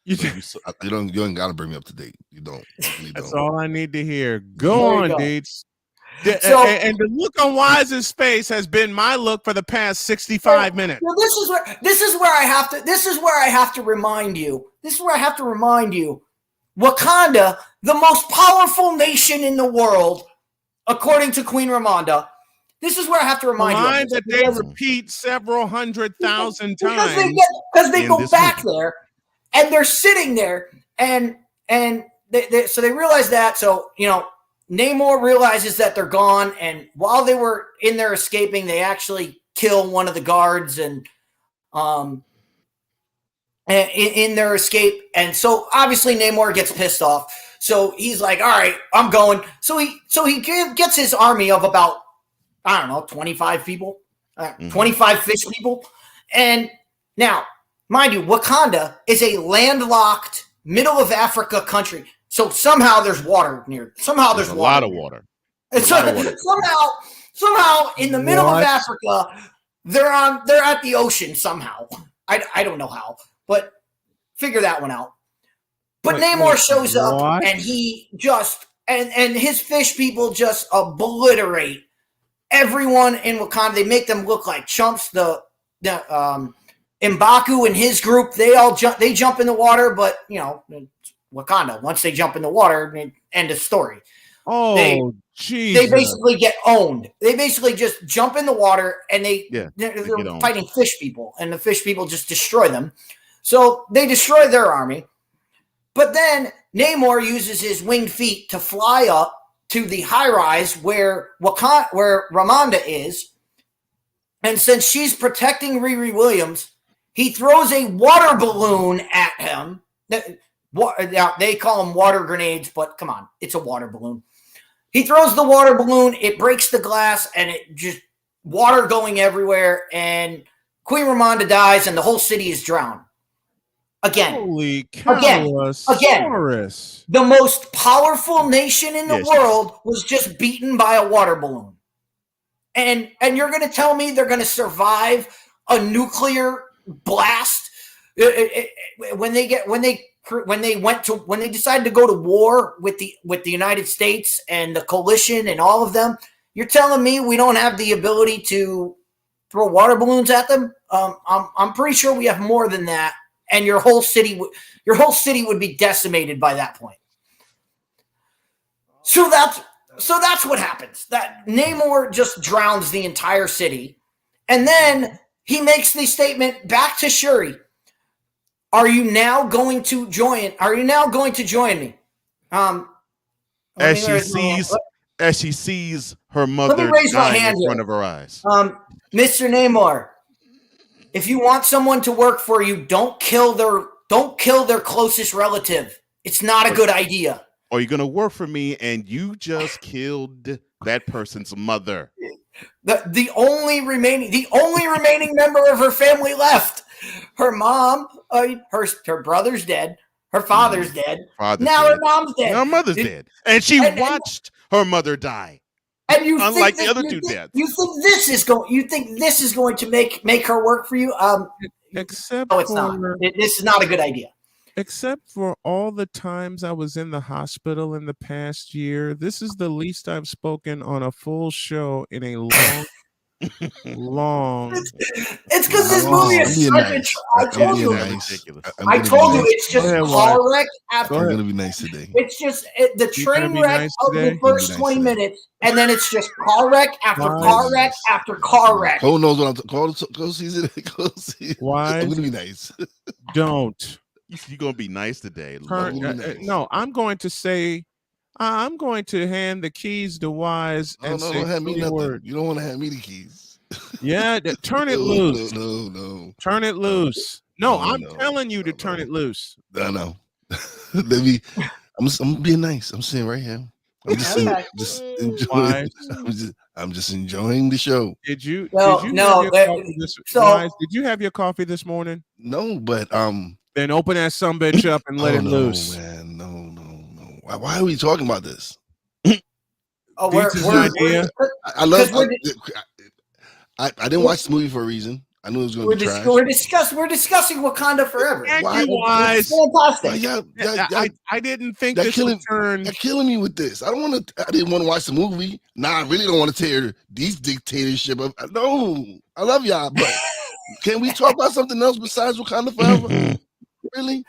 You ain't got to bring me up to date. You don't. That's all I need to hear. Go on, Deets. And the look on Wise's face has been my look for the past 65 minutes. Well, this is where I have to remind you. Wakanda, the most powerful nation in the world, according to Queen Ramonda. This is where I have to remind you. A line that they repeat several 100,000 times. Because they go back there, and they're sitting there, and so they realize that. So, Namor realizes that they're gone, and while they were in there escaping, they actually kill one of the guards, and in their escape. And so obviously Namor gets pissed off. So he's like, "All right, I'm going." So he gets his army of about, 25 people, 25 fish people. And now, mind you, Wakanda is a landlocked middle of Africa country. So somehow there's water near. Somehow there's a lot of water. Somehow in the middle of Africa, they're at the ocean somehow. I don't know how, but figure that one out. But Namor shows up, and he just and his fish people just obliterate everyone in Wakanda. They make them look like chumps. The M'Baku and his group, they jump in the water, but Wakanda, once they jump in the water, end of story. Oh, Jesus. They basically get owned. They basically just jump in the water, and they're fighting fish people, and the fish people just destroy them. So they destroy their army. But then Namor uses his winged feet to fly up to the high rise where Ramonda is. And since she's protecting Riri Williams, he throws a water balloon at him. They call them water grenades, but come on, it's a water balloon. He throws the water balloon, it breaks the glass, and it just water going everywhere, and Queen Ramonda dies, and the whole city is drowned. Again. Holy cow, again, the most powerful nation in the world was just beaten by a water balloon. And you're going to tell me they're going to survive a nuclear blast when they decided to go to war with the United States and the coalition and all of them. You're telling me we don't have the ability to throw water balloons at them? I'm pretty sure we have more than that, and your whole city would be decimated by that point. So that's what happens. That Namor just drowns the entire city, and then he makes the statement back to Shuri. Are you now going to join me? As she sees her mother dying in front of her eyes. Mr. Namor, if you want someone to work for you, don't kill their closest relative. It's not a good idea. Are you going to work for me and you just killed that person's mother? The only remaining member of her family left. Her mom, her brother's dead. Her father's dead. Her mom's dead. Her mother's dead. And she watched her mother die. And you unlike think the other two deaths. You think this is going to make her work for you? Except no, it's not. This is not a good idea. Except for all the times I was in the hospital in the past year, this is the least I've spoken on a full show in a long. It's because this movie is such I told you it's just car wreck after. I'm gonna be nice today. It's just the train wreck of the first 20 minutes, and then it's just car wreck after car wreck after car wreck. Who knows what I'm talking? Go see. Why? I'm gonna be nice. Don't. You're gonna be nice today. No, I'm going to say. I'm going to hand the keys to Wise and say don't have me nothing. word. You don't want to hand me the keys. Yeah, turn it loose. No. Turn it loose. No, I'm telling you to turn it loose. I know. I'm being nice. I'm sitting right here. I'm just enjoying. I'm just enjoying the show. Did you have your coffee this morning? No, but then open that sumbitch up and let it loose. Man, no. Why are we talking about this? I love. I didn't watch the movie for a reason. I knew it was going to be trash. We're discussing Wakanda Forever. Why? Fantastic. I didn't think this would turn. You're killing me with this. I didn't want to watch the movie. Nah, I really don't want to tear these dictatorship up. No, I love y'all, but can we talk about something else besides Wakanda Forever? Really?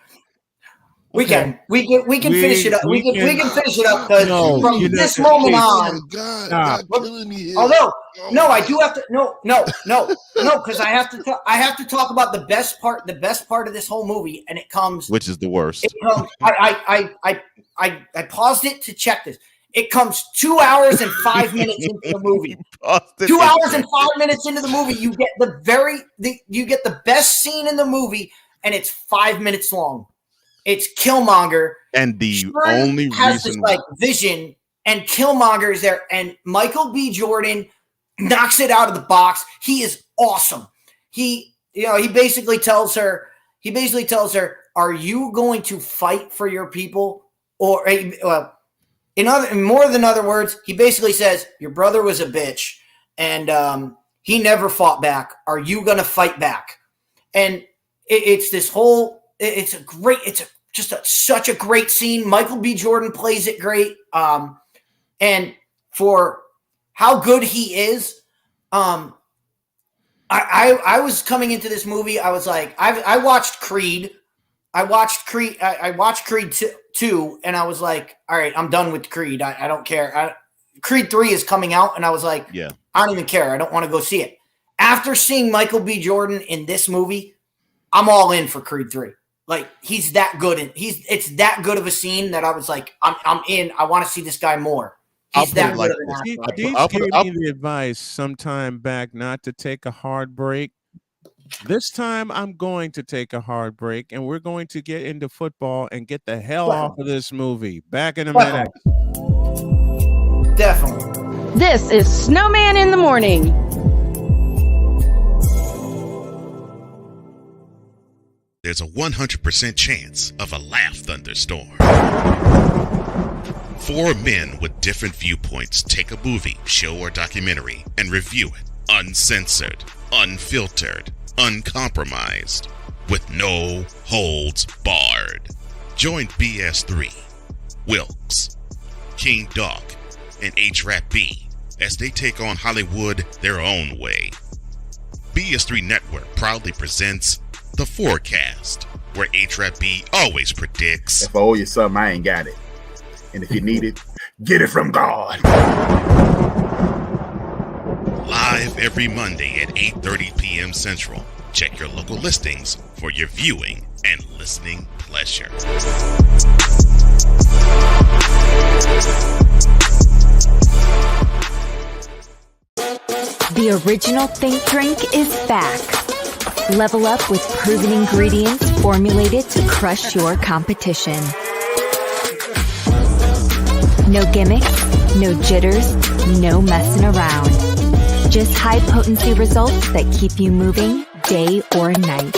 We can finish it up. We can finish it up because from this moment on. God, killing me here. Although, I do have to. No, because I have to talk about the best part of this whole movie, and it comes. Which is the worst? I paused it to check this. It comes 2 hours and 5 minutes into the movie. 2 hours and 5 minutes into the movie, you get the best scene in the movie, and it's 5 minutes long. It's Killmonger, and the Shuri only has reason this vision, and Killmonger is there, and Michael B. Jordan knocks it out of the box. He is awesome. He basically tells her, "Are you going to fight for your people?" Or, in more than other words, he basically says, "Your brother was a bitch, and he never fought back. Are you going to fight back?" And it's this whole. Such a great scene. Michael B. Jordan plays it great. And for how good he is, I was coming into this movie. I was like, I watched Creed. I watched Creed 2, and I was like, all right, I'm done with Creed. I don't care. Creed 3 is coming out, and I was like, yeah, I don't even care. I don't want to go see it. After seeing Michael B. Jordan in this movie, I'm all in for Creed 3. Like, he's that good, and it's that good of a scene that I was like, I'm in. I want to see this guy more. He's that good of an actor. He gave me the advice sometime back not to take a hard break. This time, I'm going to take a hard break, and we're going to get into football and get the hell off of this movie. Back in a minute. Definitely. This is Snowman in the Morning. There's a 100% chance of a laugh thunderstorm. 4 men with different viewpoints take a movie, show, or documentary and review it uncensored, unfiltered, uncompromised, with no holds barred. Join BS3, Wilkes, King Doc, and H-Rap B as they take on Hollywood their own way. BS3 Network proudly presents The Forecast, where H-Rap B always predicts, if I owe you something, I ain't got it. And if you need it, get it from God. live every Monday at 8:30 p.m. Central. Check your local listings for your viewing and listening pleasure. The original Think Drink is back. Level up with proven ingredients formulated to crush your competition. No gimmicks, no jitters, no messing around. Just high-potency results that keep you moving day or night.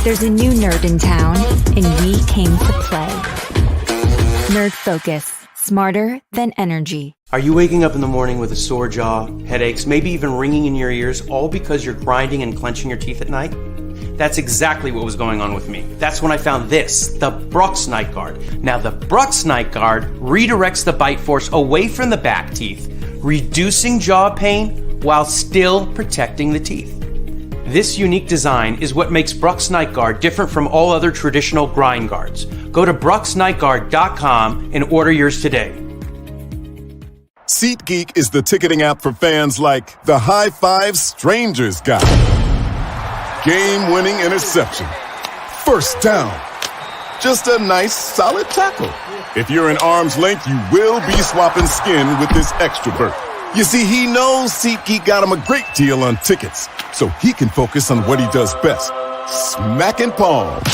There's a new nerd in town, and we came to play. Nerd Focus. Smarter than energy. Are you waking up in the morning with a sore jaw, headaches, maybe even ringing in your ears, all because you're grinding and clenching your teeth at night? That's exactly what was going on with me. That's when I found this, the Brux Night Guard. Now, the Brux Night Guard redirects the bite force away from the back teeth, reducing jaw pain while still protecting the teeth. This unique design is what makes Brux Night Guard different from all other traditional grind guards. Go to BruxNightGuard.com and order yours today. SeatGeek is the ticketing app for fans like the High Five Strangers guy. Game-winning interception. First down. Just a nice, solid tackle. If you're in arm's length, you will be swapping skin with this extrovert. You see, he knows SeatGeek got him a great deal on tickets, so he can focus on what he does best, smacking palms.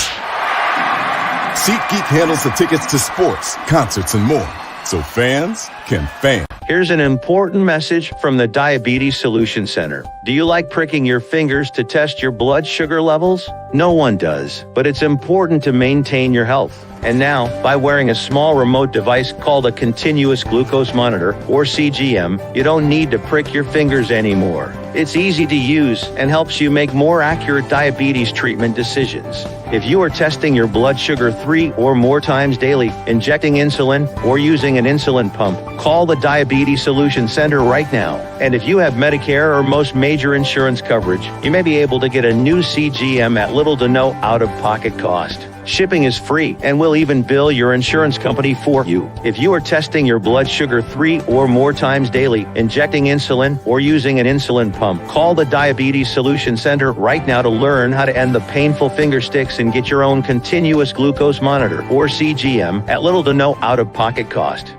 SeatGeek handles the tickets to sports, concerts, and more, so fans can fan. Here's an important message from the Diabetes Solution Center. Do you like pricking your fingers to test your blood sugar levels? No one does, but it's important to maintain your health. And now, by wearing a small remote device called a continuous glucose monitor, or CGM, you don't need to prick your fingers anymore. It's easy to use and helps you make more accurate diabetes treatment decisions. If you are testing your blood sugar 3 or more times daily, injecting insulin, or using an insulin pump, call the Diabetes Solution Center right now. And if you have Medicare or most major insurance coverage, you may be able to get a new CGM at little to no out-of-pocket cost. Shipping is free, and we'll even bill your insurance company for you. If you are testing your blood sugar 3 or more times daily, injecting insulin, or using an insulin pump, call the Diabetes Solution Center right now to learn how to end the painful finger sticks and get your own continuous glucose monitor, or CGM, at little to no out-of-pocket cost.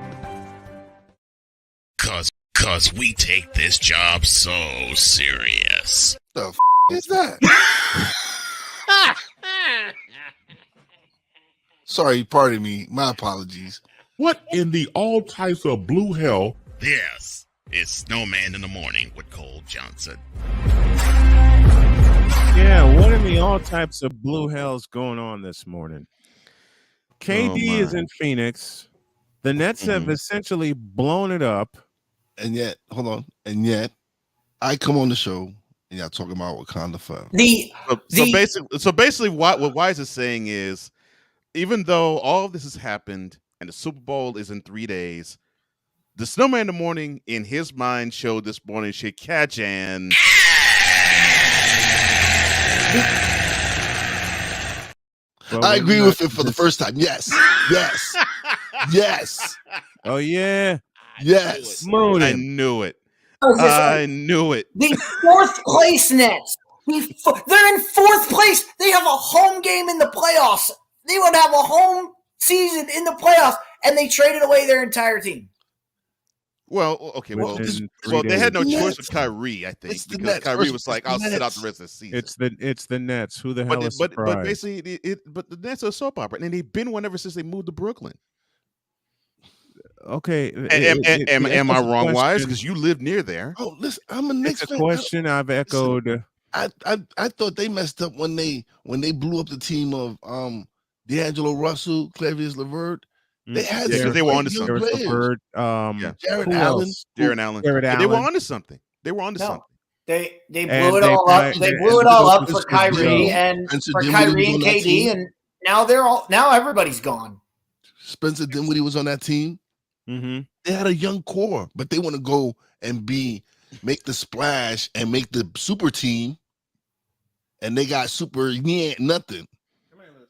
Cause we take this job so serious. The f*** is that? Sorry, pardon me. My apologies. What in the all types of blue hell? This is Snowman in the Morning with Cole Johnson. Yeah, what in the all types of blue hells going on this morning? KD is in Phoenix. The Nets have essentially blown it up. And yet, hold on. And yet, I come on the show and y'all talking about Wakanda Forever. So basically, what Wise is saying is, even though all of this has happened and the Super Bowl is in 3 days, the Snowman in the Morning, in his mind, show this morning should catch and I agree with it for the first time. Yes. Yes. Yes. Oh, yeah. Yes. I knew it. I knew it. The fourth place Nets. They're in fourth place. They have a home game in the playoffs. They would have a home season in the playoffs, and they traded away their entire team. Well, okay. Well, they had no choice with Kyrie, I think, because Kyrie was like, "I'll sit out the rest of the season." It's the Nets. Who the hell is surprised? But basically, but the Nets are a soap opera, and they've been one ever since they moved to Brooklyn. Okay. Am I wrong, Wise? Because you live near there. Oh, listen, I'm a Knicks fan. It's a question I've echoed. I thought they messed up when they blew up the team of D'Angelo Russell, Clavius LeVert. They had because they were onto something. Jared Allen. Jared Allen. They were onto something. They blew it all up. They blew it all up for Kyrie and KD, and now everybody's gone. Spencer Dinwiddie was on that team. Mm-hmm. They had a young core, but they want to go and make the splash and make the super team, and they got nothing,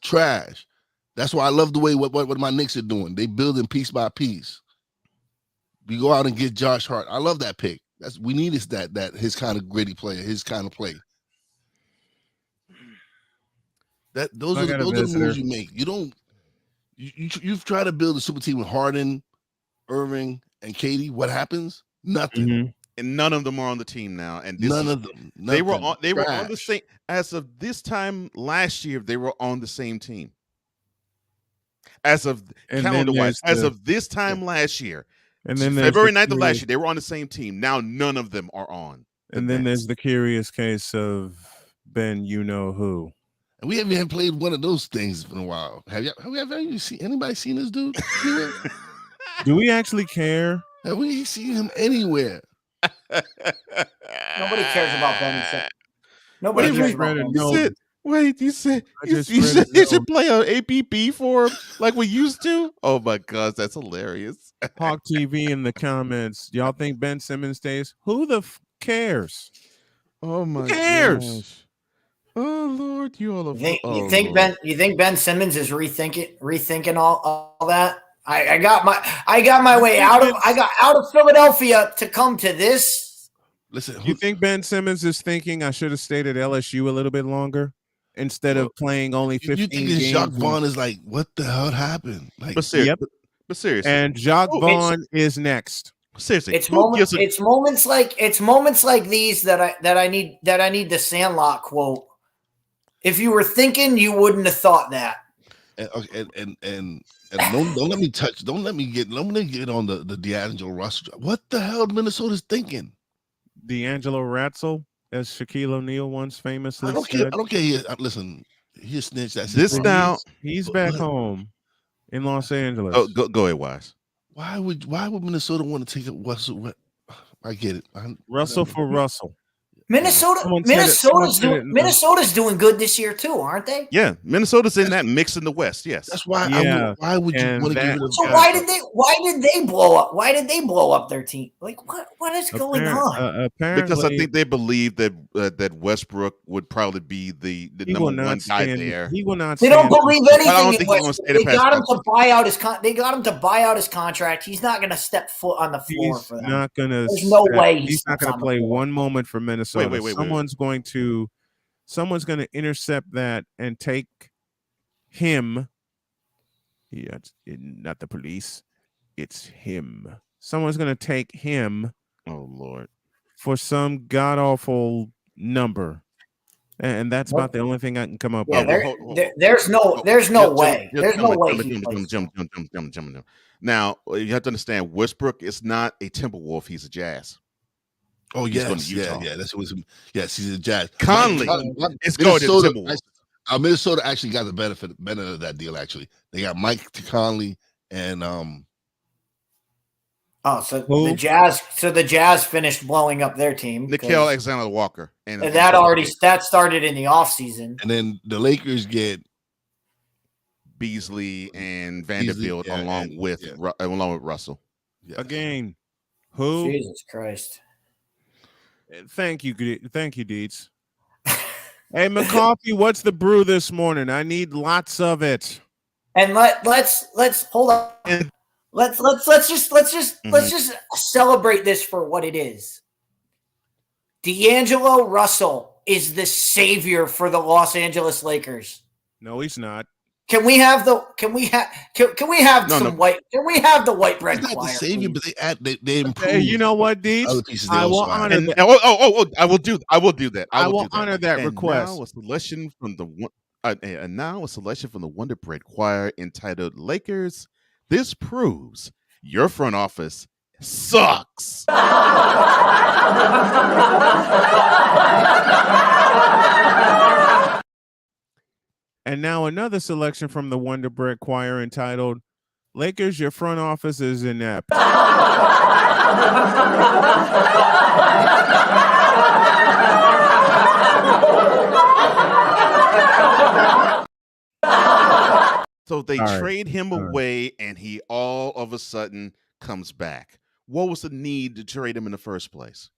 trash. That's why I love the way what my Knicks are doing. They building piece by piece. We go out and get Josh Hart. I love that pick. We need that his kind of gritty player, his kind of play. Those are the moves you make. You don't. You've tried to build a super team with Harden, Irving, and KD. What happens? Nothing. Mm-hmm. And none of them are on the team now. And none of them. They were on the same as of this time last year. They were on the same team. As of calendar-wise, as of this time last year, and then February 9th of last year, they were on the same team. Now none of them are on. And then there's the curious case of Ben, you know who. And we haven't played one of those things in a while. Have we ever anybody seen this dude? Do we actually care? Have we seen him anywhere? Nobody cares about Ben. Nobody cares about Ben. Wait, you said you should play an APB for him like we used to? Oh my gosh, that's hilarious. Hawk TV in the comments. Y'all think Ben Simmons stays? Who the cares? Oh my Who cares? Gosh. Oh Lord, you all you think Ben Simmons is rethinking all that? I got my way out of Philadelphia to come to this. Listen, you think Ben Simmons is thinking I should have stayed at LSU a little bit longer instead of playing only 15 you think games? Jacques Vaughn is like, what the hell happened? Like, but seriously, and Jacques Vaughn is next. Seriously, it's moments like these that I need the Sandlot quote. If you were thinking, you wouldn't have thought that. And don't let me get on the D'Angelo Russell. What the hell Minnesota's thinking? D'Angelo Russell, as Shaquille O'Neal once famously I don't care. Listen, he snitched. He's back home in Los Angeles. Oh, go ahead, Wise. Why would Minnesota want to take it? I get it. Russell for Russell. Minnesota's doing good this year too, aren't they? Yeah, Minnesota's in that mix in the West. Yes, that's why. Yeah. Why would you want to give it? So why did they blow up? Why did they blow up their team? Like what is going on? Because I think they believe that Westbrook would probably be the number one guy there. He will not. They don't believe anything. They got him to buy out his. They got him to buy out his contract. He's not going to step foot on the floor for that. Not going to. There's no way he's not going to play one moment for Minnesota. Wait. Someone's going to intercept that and take him. Yeah, not the police. It's him. Someone's going to take him. Oh Lord! For some god awful number, and that's about the only thing I can come up with. There's no way. There's no way. Jump. Now you have to understand, Westbrook is not a Timberwolf. He's a Jazz. Oh yes, yeah. That's what. Yes, he's a Jazz. Conley is going to Timberwolves. Minnesota actually got the benefit of that deal. Actually, they got Mike Conley and the Jazz finished blowing up their team. Nickeil Alexander-Walker, and that started in the offseason. And then the Lakers get Beasley and Vanderbilt along with Russell. Yeah. Again, who? Jesus Christ. Thank you, Deets. Hey, McCoffee, what's the brew this morning? I need lots of it. And let's hold on. Let's just celebrate this for what it is. D'Angelo Russell is the savior for the Los Angeles Lakers. No, he's not. Can we have the white bread He's not choir, the savior, please? but they improve. Hey, you know what, Deeds? I will honor that. I will do that. I will honor that request. Now a selection from the Wonder Bread Choir entitled "Lakers." This proves your front office sucks. And now another selection from the Wonder Bread Choir entitled "Lakers, your front office is inept." So they All right. trade him All right. away, and he all of a sudden comes back. What was the need to trade him in the first place?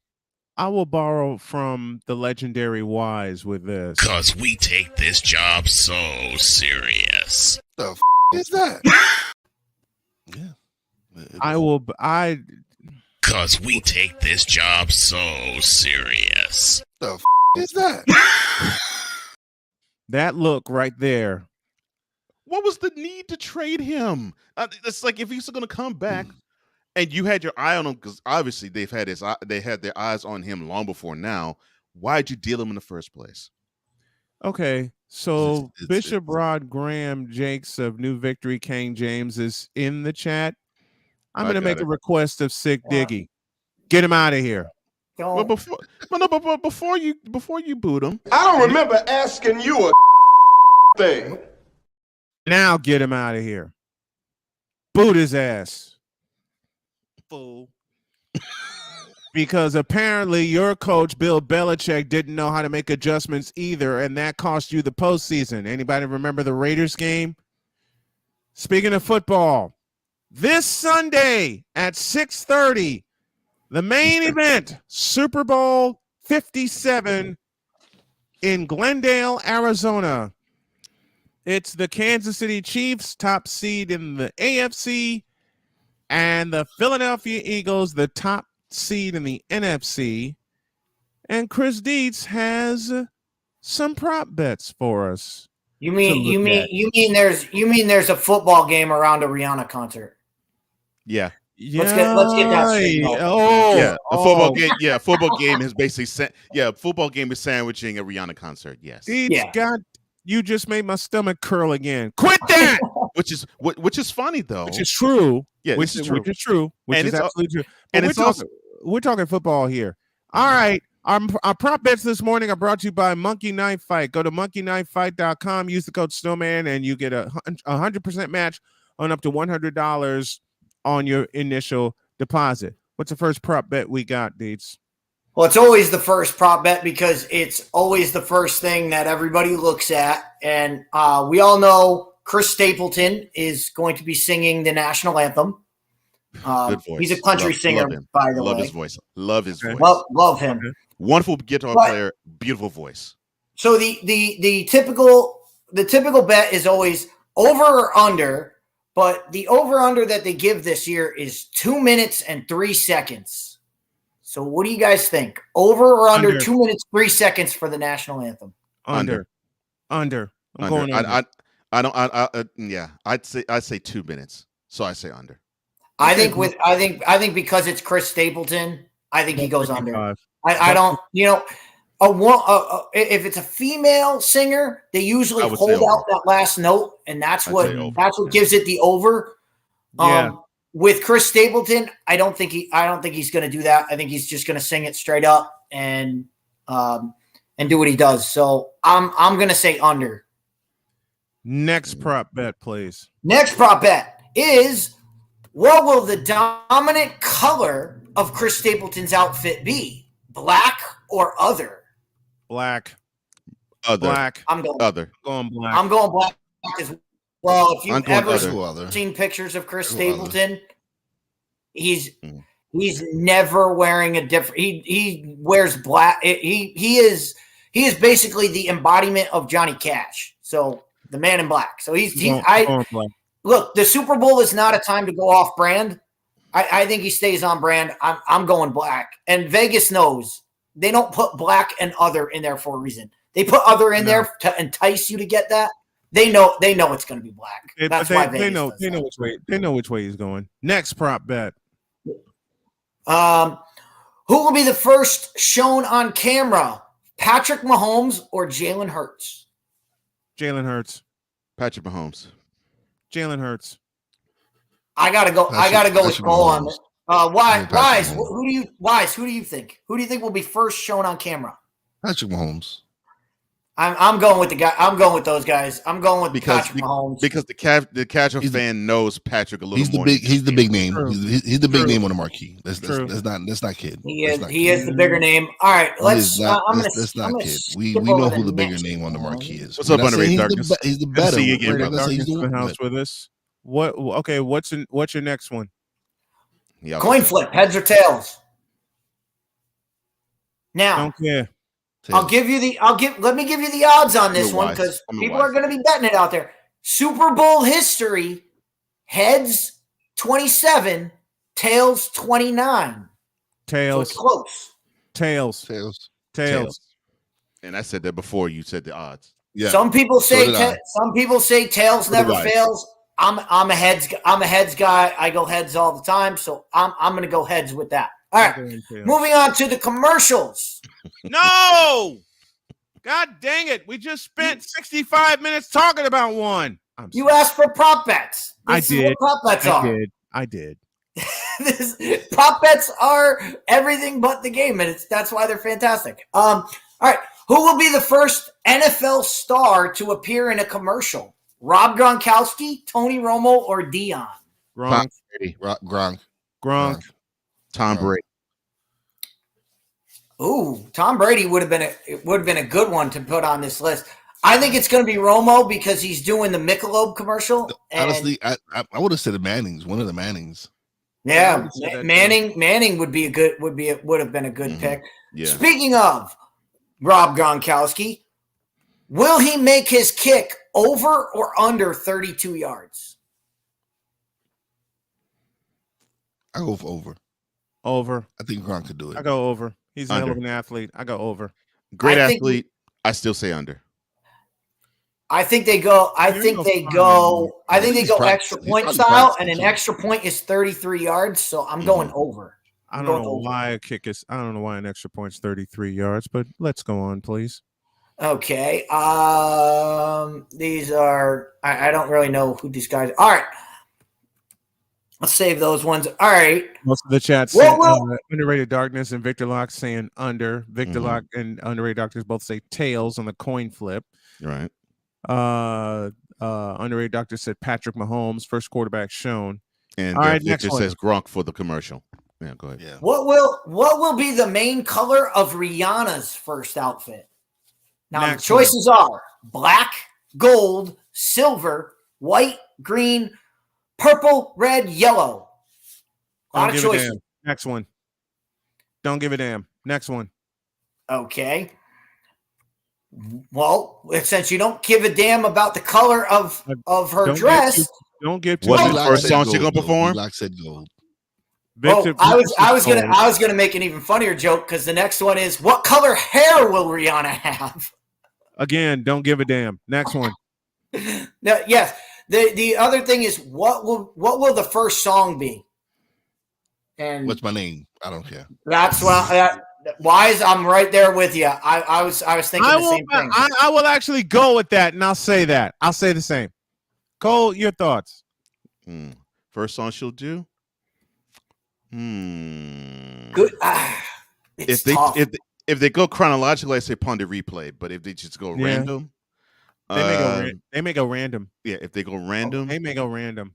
I will borrow from the legendary Wise with this. Cause we take this job so serious. The f- is that? I Cause we take this job so serious. The f- is that? that look right there. What was the need to trade him? It's like if he's going to come back, and you had your eye on him, because obviously they had their eyes on him long before now. Why'd you deal him in the first place? Okay, so Bishop Rod Graham Jakes of New Victory King James is in the chat. I'm going to make a request of Sick Diggy. Get him out of here. But before you boot him, I don't remember asking you a thing. Now get him out of here. Boot his ass. Fool. Because apparently your coach, Bill Belichick, didn't know how to make adjustments either, and that cost you the postseason. Anybody remember the Raiders game? Speaking of football, this Sunday at 6:30, the main event, Super Bowl 57 in Glendale, Arizona. It's the Kansas City Chiefs, top seed in the AFC, and the Philadelphia Eagles, the top seed in the NFC. And Chris Dietz has some prop bets for us. You mean there's a football game around a Rihanna concert? Yeah. Let's get that straight. Football game. Yeah, football game is basically football game is sandwiching a Rihanna concert. Yes. You just made my stomach curl again. Quit that. which is funny though. Which is true. Yeah, which is true. Which and is absolutely true. And we're talking football here. All right. Our prop bets this morning are brought to you by Monkey Knife Fight. Go to monkeyknifefight.com, use the code Snowman, and you get a 100% match on up to $100 on your initial deposit. What's the first prop bet we got, Deets? Well, it's always the first prop bet because it's always the first thing that everybody looks at. And we all know Chris Stapleton is going to be singing the national anthem. Good voice. He's a country singer, by the way. Love his voice. Love his voice. Love him. Wonderful guitar player. Beautiful voice. So the typical bet is always over or under, but the over under that they give this year is 2 minutes and 3 seconds. So what do you guys think? Over or under 2 minutes, 3 seconds for the national anthem? Under. I'm going under. I'd say 2 minutes. So I say under. I think because it's Chris Stapleton, I think he goes under. I don't, if it's a female singer, they usually hold out that last note, and that's what gives it the over. With Chris Stapleton, I don't think he's going to do that. I think he's just going to sing it straight up and do what he does. So I'm going to say under. Next prop bet, please. Next prop bet is, what will the dominant color of Chris Stapleton's outfit be? Black or other? Black. Other. Black. I'm going other. Going black. I'm going black as well. If you've ever other. seen pictures of Chris Stapleton, he's never wearing a different. He wears black. He is basically the embodiment of Johnny Cash. So the man in black. So look, the Super Bowl is not a time to go off brand. I think he stays on brand. I'm going black. And Vegas knows they don't put black and other in there for a reason. They put other in there to entice you to get that. They know it's going to be black. That's why Vegas they know which way. They know which way he's going. Next prop bet. Who will be the first shown on camera? Patrick Mahomes or Jalen Hurts? Jalen Hurts. Patrick Mahomes. Jalen Hurts. I gotta go with Cole on this. Wise? Who do you think? Who do you think will be first shown on camera? Patrick Mahomes. I'm going with the guy. I'm going with those guys. I'm going with Patrick Mahomes because the casual fan knows Patrick a little more. He's the big name. True. He's the big True. name on the marquee. Let's True. not kid. He is the bigger name. All right, let's not kid. We know who the bigger name on the marquee is. What's up, Underrated Darkness? He's the better. See you again. Darkness in the house with us. What? Okay, what's your next one? Yeah, coin flip, heads or tails. Now, don't care. Let me give you the odds on this one because people are going to be betting it out there. Super Bowl history, heads 27, tails 29. Tails. So it's close. Tails. And I said that before you said the odds. Yeah. Some people say tails never fails. I'm a heads guy. I go heads all the time, so I'm going to go heads with that. All right. Moving on to the commercials. No! God dang it. We just spent 65 minutes talking about one. You asked for prop bets. This is what prop bets are. I did. Prop bets are everything but the game, and that's why they're fantastic. All right. Who will be the first NFL star to appear in a commercial? Rob Gronkowski, Tony Romo, or Dion? Gronk. Tom Brady. Ooh, Tom Brady would have been a good one to put on this list. I think it's going to be Romo because he's doing the Michelob commercial. Honestly, I would have said the Mannings, one of the Mannings. Yeah, Manning would have been a good pick. Yeah. Speaking of Rob Gronkowski, will he make his kick over or under 32 yards? I go for over. Over. I think Gronk could do it. I go over. He's a Under. hell of an athlete. I go over. Great athlete. I still say under. I think they go extra point style, and an extra point is 33 yards. So I'm going over. I don't know why an extra point's 33 yards, but let's go on, please. Okay. These are I don't really know who these guys are. All right. Let's save those ones. All right. Most of the chat saying Underrated Darkness and Victor Locke saying under. Victor Locke and Underrated Darkness both say tails on the coin flip. Right. Underrated Doctor said Patrick Mahomes, first quarterback shown. And all right, Victor says Gronk for the commercial. Yeah, go ahead. Yeah. What will be the main color of Rihanna's first outfit? Now the choices are black, gold, silver, white, green, purple, red, yellow. A lot of choices. Next one. Don't give a damn. Next one. Okay. Well, since you don't give a damn about the color of her dress, don't get too. What's the first song she's gonna perform? Black said gold. Victor, I was gonna make an even funnier joke because the next one is what color hair will Rihanna have? Again, don't give a damn. Next one. No, yes. The other thing is what will the first song be? And what's my name? I don't care. That's what Wise, I'm right there with you. I was thinking the same thing. I will actually go with that, and I'll say that. I'll say the same. Cole, your thoughts? First song she'll do? Good. If they go chronologically, I say Pond de Replay. But if they just go random, they may go random. Yeah, if they go random, they may go random.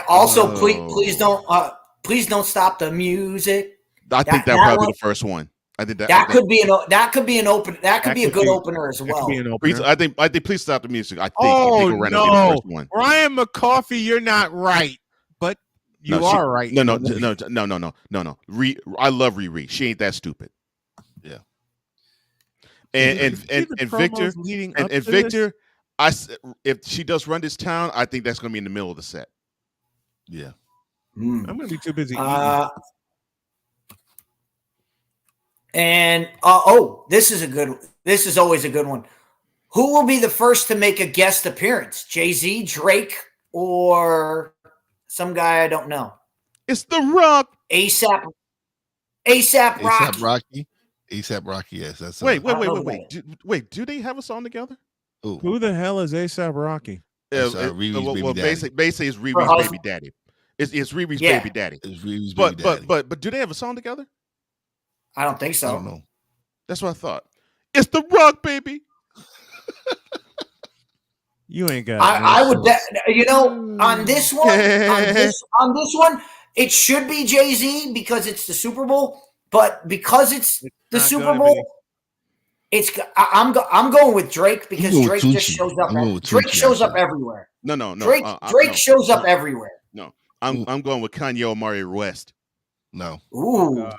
Also, please don't stop the music. I think that probably be the first one. I think that could be a good opener as well. I think please stop the music. I think oh no, the first one. Ryan McCoffey, you're not right, but you are right. No. I love Riri. She ain't that stupid. Yeah. And Victor, if she does Run This Town, I think that's going to be in the middle of the set. Yeah. I'm going to be too busy. And this is always a good one. Who will be the first to make a guest appearance? Jay-Z, Drake, or some guy I don't know? It's The Rock. ASAP Rocky. ASAP Rocky, yes. That's Wait. Do they have a song together? Ooh. Who the hell is ASAP Rocky? Basically, it's Riri's baby daddy. It's Riri's baby daddy. It's Riri's baby daddy. But do they have a song together? I don't think so. I don't know. That's what I thought. It's The Rock, baby. You ain't got. I would, on this one, on this one, it should be Jay-Z because it's the Super Bowl. But because it's the Super Bowl, I'm going with Drake because Drake just shows up. Drake shows up everywhere. No. Drake shows up everywhere. No, I'm going with Kanye Omari West. No. Ooh.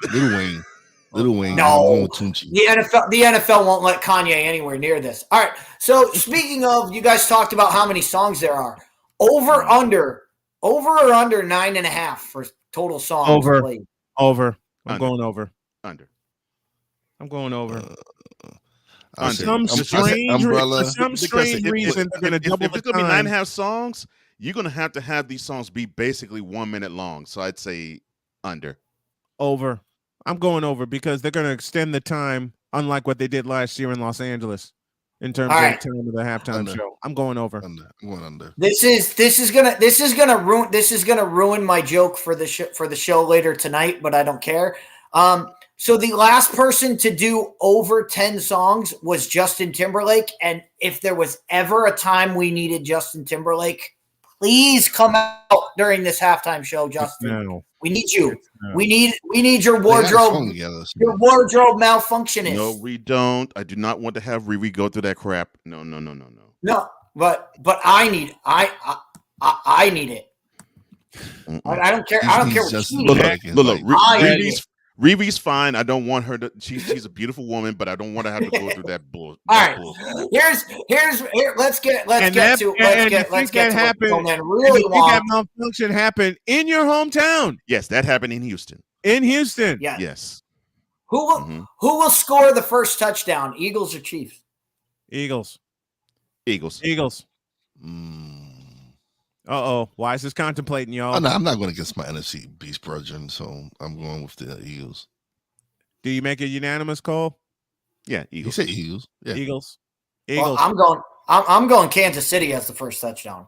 Little Wayne. No. The NFL won't let Kanye anywhere near this. All right. So speaking of, you guys talked about how many songs there are. Over or under 9.5 for total songs played. Over. I'm going over. Under. I'm going over. For some strange reason, they're going to double if it's the going to be time. 9.5 songs, you're going to have these songs be basically 1 minute long. So I'd say under. Over. I'm going over because they're going to extend the time, unlike what they did last year in Los Angeles, in terms of time of the halftime show. I'm going over. I'm going under. This is gonna ruin my joke for the show later tonight, but I don't care. So the last person to do over 10 songs was Justin Timberlake, and if there was ever a time we needed Justin Timberlake, please come out during this halftime show, Justin. No. We need you. We need your wardrobe. Your wardrobe malfunctionist. No, we don't. I do not want to have Riri go through that crap. No. No, but I need I need it. I don't care. I don't care what you need. Look. Riri's fine. I don't want her to. She's a beautiful woman, but I don't want to have to go through that bull. All right. Here. Let's get to happen. Really that malfunction happened in your hometown. Yes, that happened in Houston. Yes. Who will score the first touchdown? Eagles or Chiefs? Eagles. Wise is contemplating, y'all. I'm not going against my NFC beast brethren, so I'm going with the Eagles. Do you make a unanimous call? Yeah, Eagles. You say Eagles. Yeah. Eagles. Well, I'm going Kansas City as the first touchdown.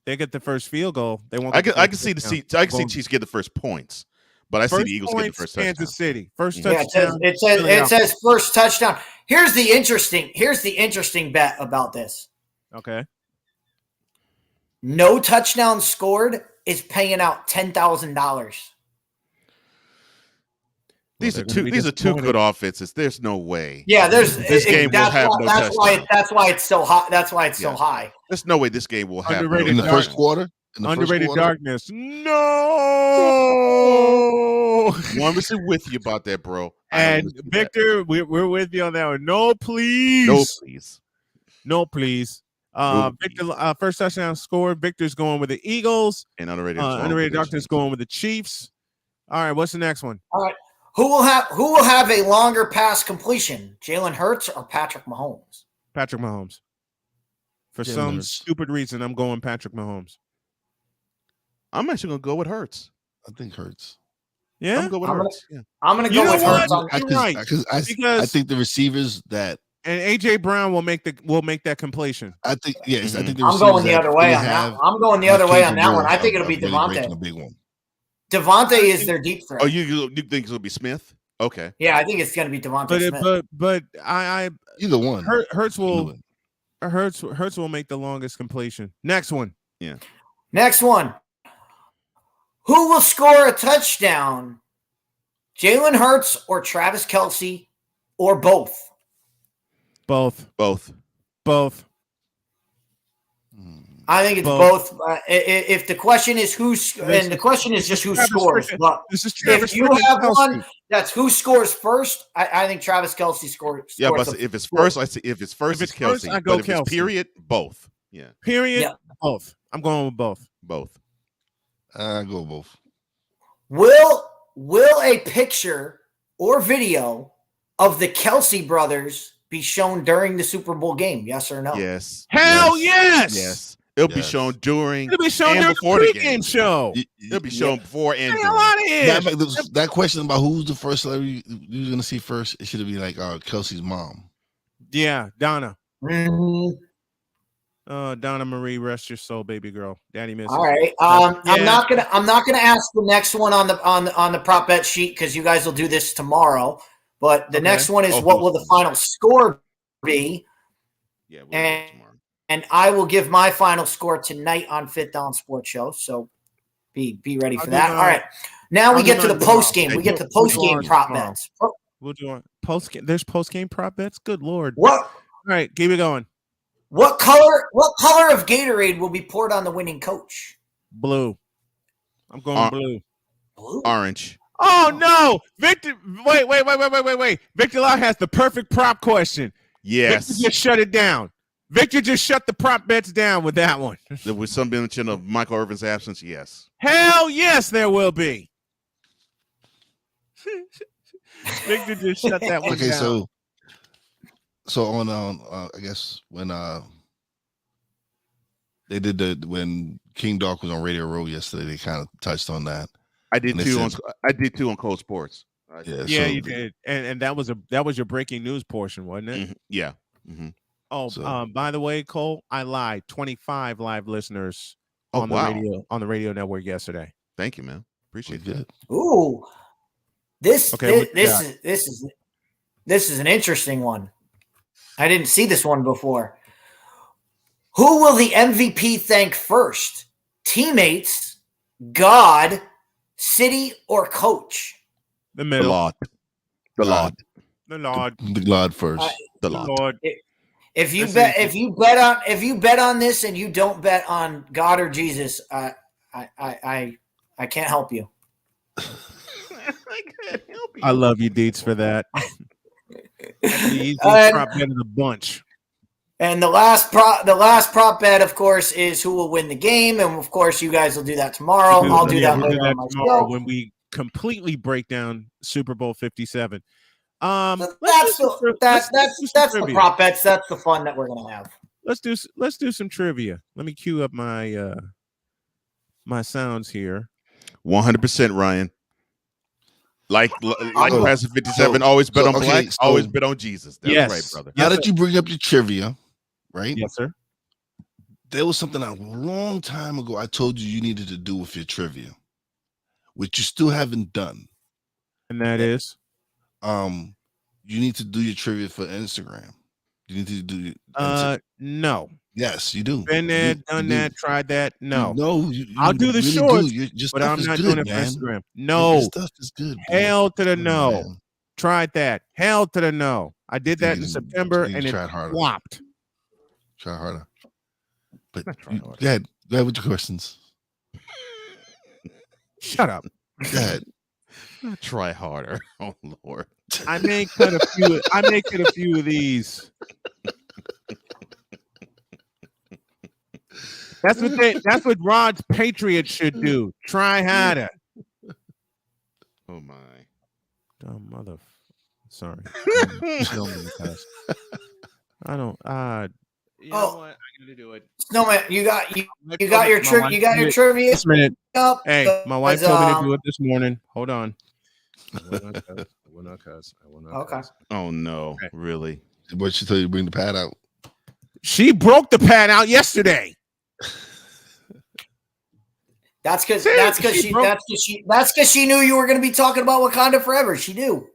They get the first field goal. They won't. I can see Chiefs get the first points, but I see the Eagles get the first touchdown. Kansas City first touchdown. It says first touchdown. Here's the interesting bet about this. Okay. No touchdown scored is paying out $10,000. These are two good offenses. There's no way. Yeah, this game will have no touchdown. That's why it's so high. That's why it's so high. There's no way this game will have in the first quarter. Underrated darkness. No. One was with you about that, bro. And Victor, we're with you on that one. No, please. No, please. Victor, first touchdown scored. Victor's going with the Eagles. And underrated darkness going with the Chiefs. All right, what's the next one? All right. Who will have a longer pass completion? Jalen Hurts or Patrick Mahomes? Patrick Mahomes. For some stupid reason, I'm going Patrick Mahomes. I'm actually going to go with Hurts. I think Hurts. Yeah? I'm going with Hurts. I'm going to go with Hurts. I think the receivers that and AJ Brown will make that completion. I think yes. I think I'm going the other way on that. I'm going the other way on that one. I think it'll be Devontae. A big one. Devontae is their deep threat. Oh, you think it'll be Smith? Okay. Yeah, I think it's going to be Devontae Smith. But I either one. Hurts will make the longest completion. Next one. Yeah. Next one. Who will score a touchdown? Jalen Hurts or Travis Kelce or both? Both. I think it's both. If the question is the question is just who scores. But if you have one that's who scores first, I think Travis Kelce scores. Yeah, but if it's first, it's Kelce. I go but if Kelce. it's period, both. Yeah. Period. Yeah. Both. I'm going with both. I go both. Will a picture or video of the Kelce brothers be shown during the Super Bowl game? Yes or no? Yes. Hell yes. Yes. It'll be shown during. It'll be shown during before the the game show. It'll be shown before and during. Out of here. That question about who's the first celebrity you're gonna see first, it should have been like Kelsey's mom. Yeah, Donna. Mm-hmm. Donna Marie, rest your soul, baby girl. Daddy misses. All right. I'm not gonna ask the next one on the prop bet sheet because you guys will do this tomorrow. But the next one is what will the final score be? Yeah, we'll do it tomorrow. And I will give my final score tonight on Fifth Down Sports Show. So be ready for that. All right. Now we get to the post game. We get to post game prop bets. We'll do post game. There's post game prop bets. Good Lord. What? All right, keep it going. What color of Gatorade will be poured on the winning coach? Blue. I'm going blue. Blue? Orange. Oh no, Victor! Wait! Victor Lau has the perfect prop question. Yes. Victor just shut it down. Victor just shut the prop bets down with that one. There was some mention of Michael Irvin's absence. Yes. Hell yes, there will be. Victor just shut that one down. Okay, so on I guess when they did when King Dog was on Radio Row yesterday, they kind of touched on that. I did too on Cold Sports. Yeah, you did, and that was your breaking news portion, wasn't it? Mm-hmm. Yeah. Mm-hmm. Oh, by the way, Cole, I lied. 25 live listeners on the radio network yesterday. Thank you, man. Appreciate that. Ooh, this is an interesting one. I didn't see this one before. Who will the MVP thank first? Teammates, God, city, or coach? The middle. The Lord. The Lord first. The Lord. If you bet on this and you don't bet on God or Jesus, I can't help you. I love you, Deets, for that. He's prop bet of the bunch. And the last prop bet, of course, is who will win the game, and of course, you guys will do that tomorrow. I'll do that later on my show when we completely break down Super Bowl 57. That's the prop bets. That's the fun that we're gonna have. Let's do some trivia. Let me cue up my my sounds here. 100%, Ryan. Like Pastor 57, always bet on black, always bet on Jesus. That's right, brother. Now that you bring up your trivia, right? Yes, sir. There was something a long time ago I told you needed to do with your trivia, which you still haven't done. And that is? You need to do your trivia for Instagram. You need to do no. Yes, you do. Been there, done that, tried that. No. You I'll do the really shorts, but I'm not doing it for Instagram. No. Your stuff is good. Hell to the no. Man. Tried that. Hell to the no. I did that in September and it flopped. Try harder. But go ahead with your questions. Shut up. Go ahead. Try harder. Oh Lord. I may cut a few of these. That's what Rod's Patriots should do. Try harder. Oh my. Dumb mother. Sorry. I don't you know what? I'm gonna do it. Snowman, you got your trivia. This minute. Hey, my wife told me to do it this morning. Hold on. I will not cuss. Okay. Oh no, really? What she tell you to bring the pad out? She broke the pad out yesterday. That's because she knew you were going to be talking about Wakanda Forever. She knew.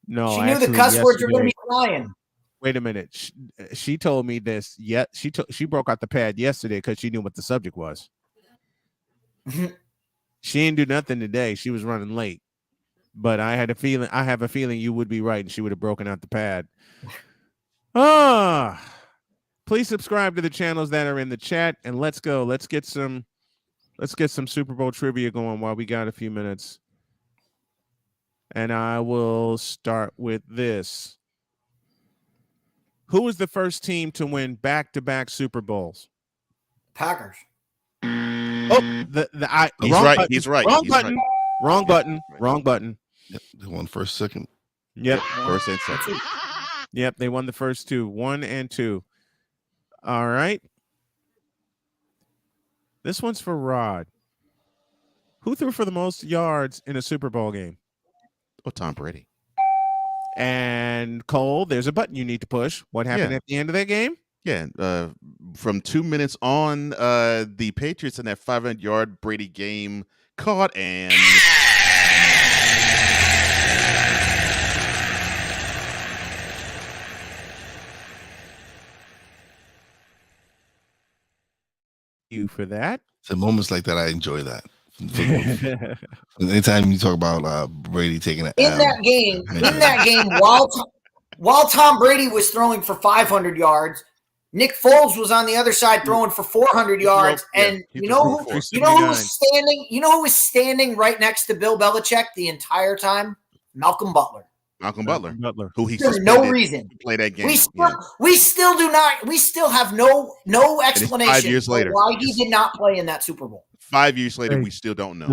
No, she knew the cuss words were going to be flying. Wait a minute. She told me this. Yeah, she broke out the pad yesterday because she knew what the subject was. She didn't do nothing today. She was running late, but I have a feeling you would be right, and she would have broken out the pad. Please subscribe to the channels that are in the chat, and let's go. Let's get some Super Bowl trivia going while we got a few minutes. And I will start with this. Who was the first team to win back-to-back Super Bowls? Packers. Oh, he's right. He's right. Wrong button. Wrong button. Wrong button. Yep, they won first, second. Yep. First and second. Yep, they won the first two, 1 and 2. All right. This one's for Rod. Who threw for the most yards in a Super Bowl game? Oh, Tom Brady. And Cole, there's a button you need to push. What happened at the end of that game? Yeah, from 2 minutes on, the Patriots in that 500-yard Brady game caught and you for that. So moments like that, I enjoy that. Anytime you talk about Brady taking an In L, that game, while Tom Brady was throwing for 500 yards, Nick Foles was on the other side throwing for 400 yards. And you know who was standing? You know who was standing right next to Bill Belichick the entire time? Malcolm Butler. Malcolm Butler, who he for no reason to play that game. We still do not. We still have no explanation 5 years later why he did not play in that Super Bowl. 5 years later, we still don't know.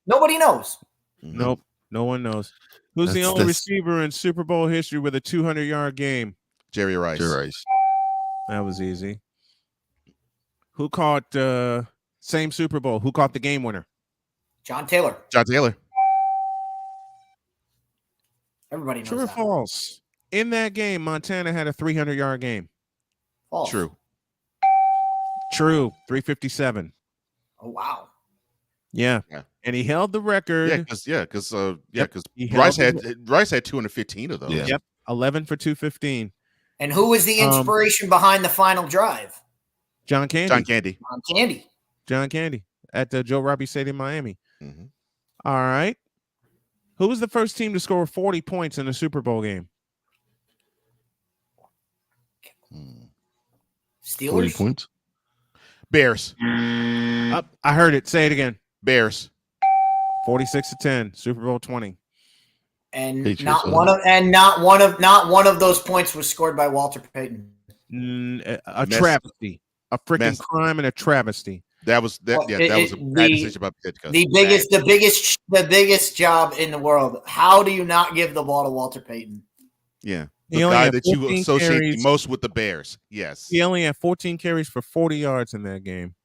Nobody knows. Nope, no one knows. Who's the only receiver in Super Bowl history with a 200-yard game? Jerry Rice. That was easy. Who caught same Super Bowl? Who caught the game winner? John Taylor. Everybody knows. True or false? In that game, Montana had a 300-yard game. False. True. 357. Oh wow. Yeah. And he held the record. Because Rice had 215 of those. Yep. 11 for 215. And who was the inspiration behind the final drive? John Candy. John Candy At the Joe Robbie Stadium, Miami. All right. Who was the first team to score 40 points in a Super Bowl game? Steelers. 40 points. Bears. I heard it. Say it again. Bears. 46-10. Super Bowl 20. And not one of those points was scored by Walter Payton. A travesty. A freaking crime and a travesty. That was that was a bad decision by Pittsburgh. The biggest job in the world. How do you not give the ball to Walter Payton? Yeah. The guy that you associate most with the Bears. Yes. He only had 14 carries for 40 yards in that game.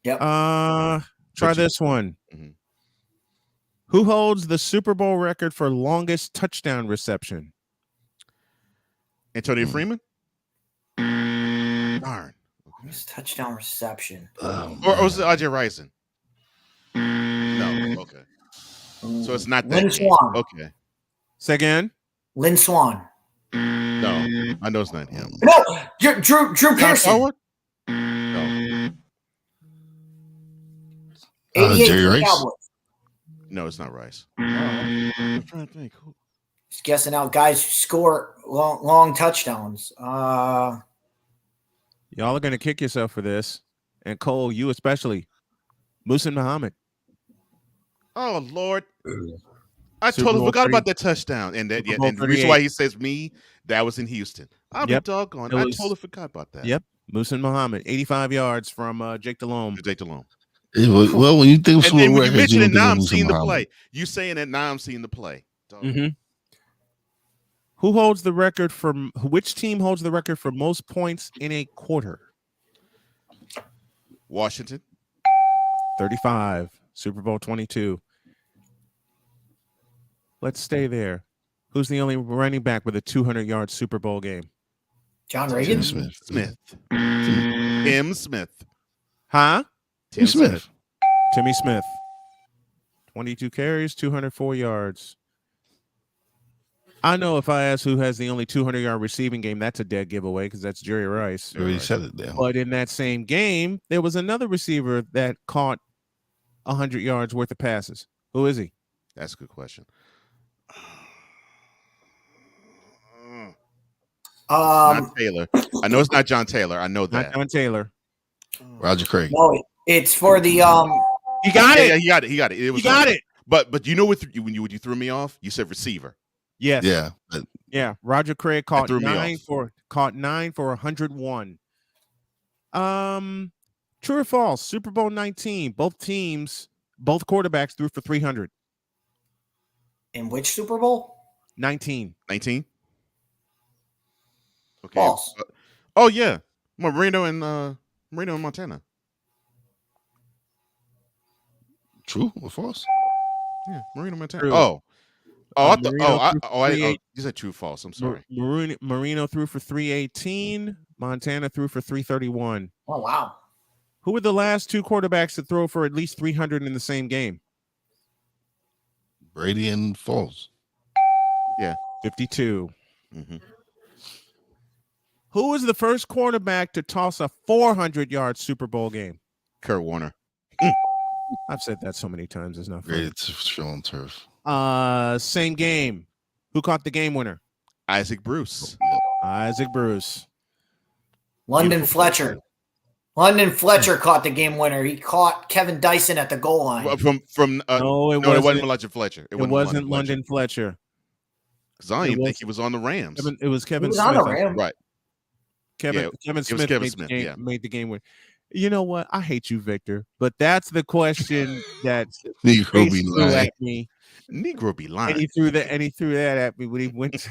Yep. Try this one. Who holds the Super Bowl record for longest touchdown reception? Antonio Freeman? Darn. Longest touchdown reception. Or was it Ajay Rison? No. Okay. So it's not that. Lynn Swan. Okay. Say again? Lynn Swan. No. I know it's not him. No. Drew Pearson. No. 88 Jerry for the Rice? Cowboys. No, it's not Rice. I'm trying to think. Just guessing out guys who score long touchdowns. Y'all are going to kick yourself for this. And Cole, you especially. Muhsin Muhammad. Oh, Lord. I totally forgot about that touchdown. And that, and the reason why he says me, that was in Houston. I'll be doggone. I totally forgot about that. Yep. Muhsin Muhammad, 85 yards from Jake Delhomme. Well, when you think of and when you records, mention it, now I'm Muhsin seeing the Muhammad. play. You saying it, now I'm seeing the play. Who holds the record for which team holds the record for most points in a quarter? Washington. 35. Super Bowl 22. Let's stay there. Who's the only running back with a 200-yard Super Bowl game? John Reagan. Tim Smith. Huh? Tim Smith. Timmy Smith. 22 carries, 204 yards. I know if I ask who has the only 200-yard receiving game, that's a dead giveaway because that's Jerry Rice. You already said it there. But in that same game, there was another receiver that caught 100 yards worth of passes. Who is he? That's a good question. Not Taylor. I know it's not John Taylor. I know that. Not John Taylor. Roger Craig. No, it's for the He got it. Yeah, he got it. He got it. It was He got it. But you know what? When you threw me off, you said receiver. Yes. Yeah. Yeah. Roger Craig caught threw me 9 off. for 101. True or false? Super Bowl 19. Both quarterbacks threw for 300. In which Super Bowl? 19. 19. Okay. False. Oh yeah, Marino and Montana. True or false? Yeah, Marino Montana. True. You said true, false. I'm sorry. Marino threw for 318. Montana threw for 331. Oh wow. Who were the last two quarterbacks to throw for at least 300 in the same game? Brady and Foles. Yeah, 52. Who was the first quarterback to toss a 400-yard Super Bowl game? Kurt Warner. I've said that so many times. It's not funny. Great show on turf. Same game. Who caught the game winner? Isaac Bruce. Isaac Bruce. London Fletcher. London Fletcher caught the game winner. He caught Kevin Dyson at the goal line. No, it wasn't London Fletcher. It wasn't London Fletcher. Because I don't even think he was on the Rams. It was Kevin Smith. On the Rams. Right. Kevin Smith made the game win. You know what? I hate you, Victor, but that's the question that Negro be threw lying. at me. Negro be lying. And he threw that at me when he went.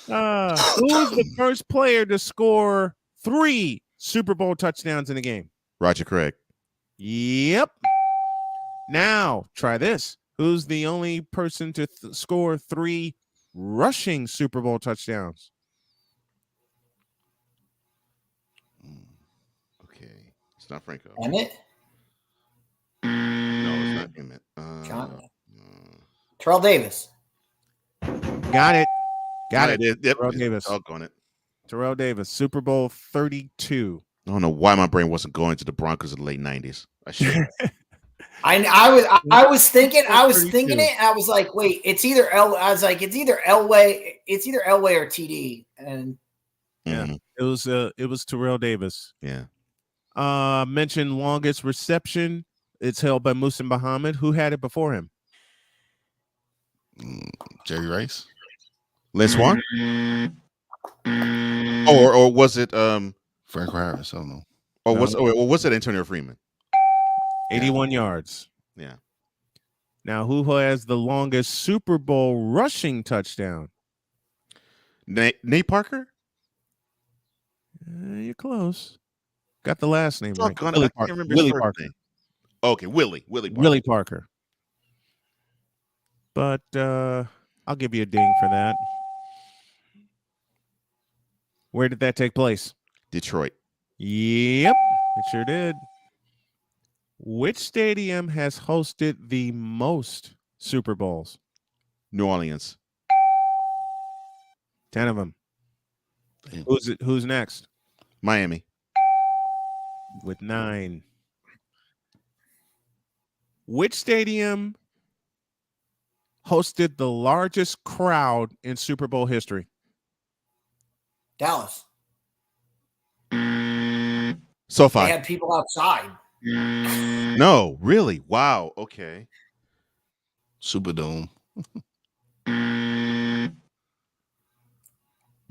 Who was the first player to score 3 Super Bowl touchdowns in a game? Roger Craig. Yep. Now try this. Who's the only person to score 3 rushing Super Bowl touchdowns? Okay. It's not Franco. Emmett? No, it's not Emmett. Terrell Davis. Got it. Yep. Terrell Davis. On it. Terrell Davis, Super Bowl 32. I don't know why my brain wasn't going to the Broncos in the late 90s. I should. I was thinking it. I was like, wait, it's either Elway or TD. And yeah, it was Terrell Davis. Yeah. Mentioned longest reception. It's held by Muhsin Muhammad. Who had it before him? Jerry Rice. Les Swan? Or was it Frank Harris? I don't know. Or was it Antonio Freeman? 81 yards. Yeah. Now, who has the longest Super Bowl rushing touchdown? Nate Parker? You're close. Got the last name right. Willie Parker. Willie Parker. Name. Okay, Willie Parker. Willie Parker. But I'll give you a ding for that. Where did that take place? Detroit. Yep, it sure did. Which stadium has hosted the most Super Bowls? New Orleans. 10 of them. Who's next? Miami. With 9. Which stadium hosted the largest crowd in Super Bowl history? Dallas. SoFi. They had people outside. No, really? Wow. Okay. Superdome. But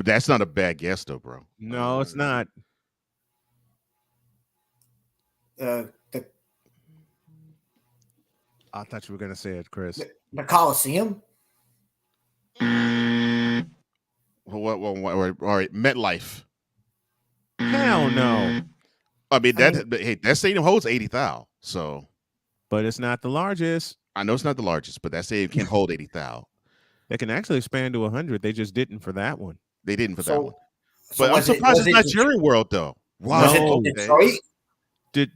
that's not a bad guess, though, bro. No, it's not. The I thought you were going to say it, Chris. The Coliseum. Well, all right. MetLife. Hell no. I mean, that stadium holds 80,000. So, but it's not the largest. I know it's not the largest, but that stadium can hold 80,000. They can actually expand to 100. They just didn't for that one. They didn't for that one. But I'm surprised it's not Jerry World, though. Wow. Was it Detroit? Did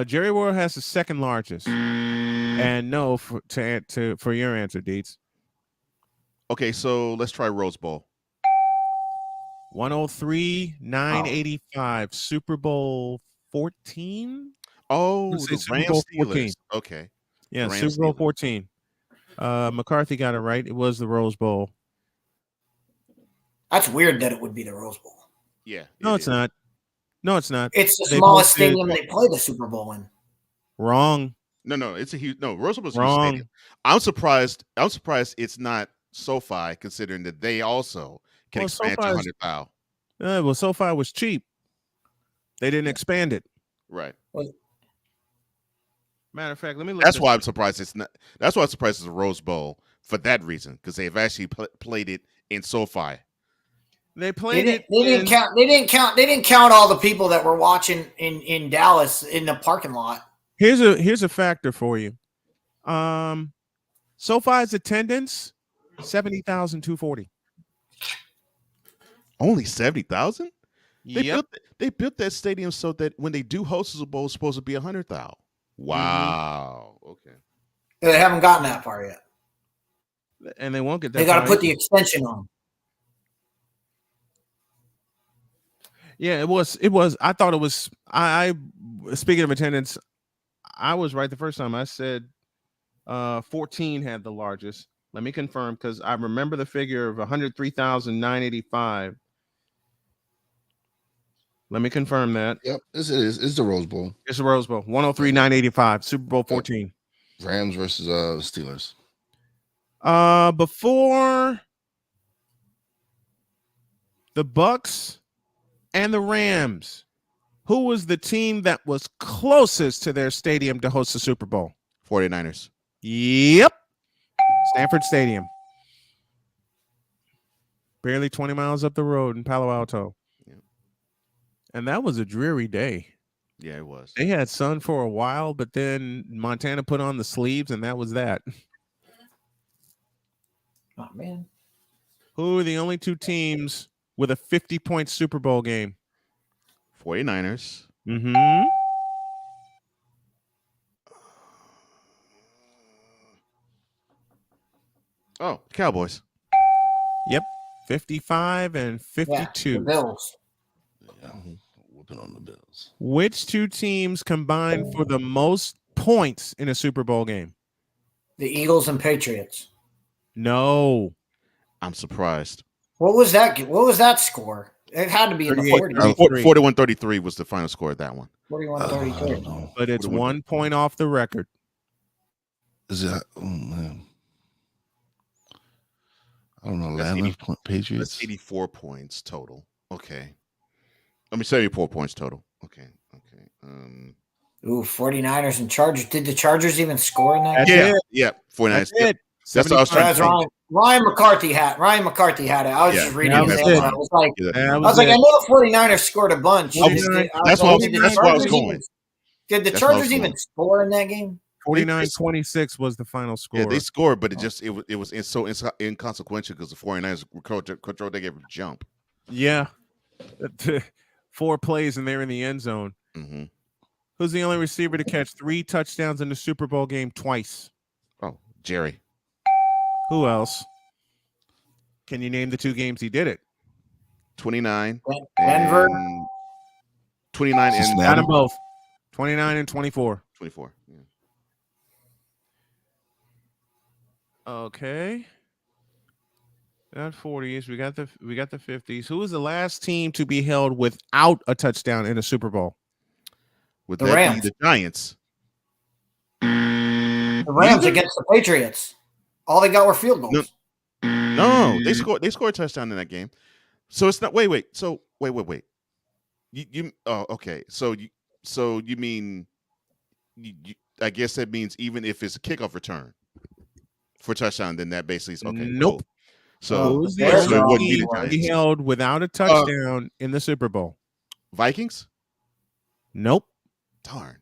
Jerry World has the second largest? And no, for your answer, Deets. Okay, so let's try Rose Bowl. 103, 985, Super Bowl 14. Oh, the Rams Steelers. Okay. Yeah, Super Bowl 14. McCarthy got it right. It was the Rose Bowl. That's weird that it would be the Rose Bowl. Yeah. No, it's not. No, it's not. It's the smallest stadium they play the Super Bowl in. Wrong. No, it's a huge. No, Rose Bowl is a Wrong. huge stadium. I'm surprised it's not SoFi, considering that they also can expand to 100,000. Well, SoFi was cheap. They didn't expand it. Right. Matter of fact, let me look. That's why I'm surprised it's not. That's why I'm surprised it's a Rose Bowl for that reason, because they've actually played it in SoFi. They played it. They didn't count all the people that were watching in Dallas in the parking lot. Here's a factor for you. SoFi's attendance 70,240. Only 70,000? Yep. They built that stadium so that when they do host the Super Bowl, it's supposed to be 100,000. Wow. Mm-hmm. Okay. They haven't gotten that far yet. And they won't get that. They got to put the extension on. Yeah, it was. It was. I thought it was. I speaking of attendance, I was right the first time. I said 14 had the largest. Let me confirm because I remember the figure of 103,985. Let me confirm that. Yep, this is. It's the Rose Bowl. It's the Rose Bowl. 103,985. Super Bowl 14. Rams versus Steelers. Before the Bucks and the Rams, who was the team that was closest to their stadium to host the Super Bowl? 49ers. Yep. Stanford Stadium. Barely 20 miles up the road in Palo Alto. Yeah. And that was a dreary day. Yeah, it was. They had sun for a while, but then Montana put on the sleeves, and that was that. Oh, man. Who are the only two teams with a 50-point Super Bowl game? 49ers. Mm-hmm. Oh, Cowboys. Yep. 55 and 52. Yeah, the Bills. Yeah, whooping on the Bills. Which two teams combined for the most points in a Super Bowl game? The Eagles and Patriots. No. I'm surprised. What was that? What was that score? It had to be in the 40s. 41-33 was the final score of that one. 41-32. But it's 1 point off the record. Is it? Oh man, I don't know. Atlanta Patriots. That's 84 points total. Okay. I mean 74 points total. Okay. Ooh, 49ers and Chargers. Did the Chargers even score in that Yeah. game? Yeah. 49ers. That's it. That's what I was trying to think. Ryan McCarthy had it. I was just reading that it. was it. I was like, That I was was like, it. I know the 49ers scored a bunch. That's where I was going. Did the Chargers even score in that game? 49-26 was the final score. Yeah, they scored, but it was so inconsequential because the 49ers controlled. They gave a jump. Yeah. 4 plays and they're in the end zone. Mm-hmm. Who's the only receiver to catch 3 touchdowns in the Super Bowl game twice? Oh, Jerry. Who else? Can you name the 2 games he did it? 29. Denver. 29 and Got them both. 29 and 24. 24. Yeah. Okay. Not 40s. We got the 50s. Who was the last team to be held without a touchdown in a Super Bowl? Would The that Rams. be the Giants? The Rams against the Patriots. All they got were field goals. No, they scored a touchdown in that game. So it's not wait. So wait. You okay. So you mean I guess that means even if it's a kickoff return for touchdown, then that basically is okay. Nope. Cool. So, Who's the it only wouldn't be team the to be Giants. held without a touchdown in the Super Bowl? Vikings? Nope. Darn.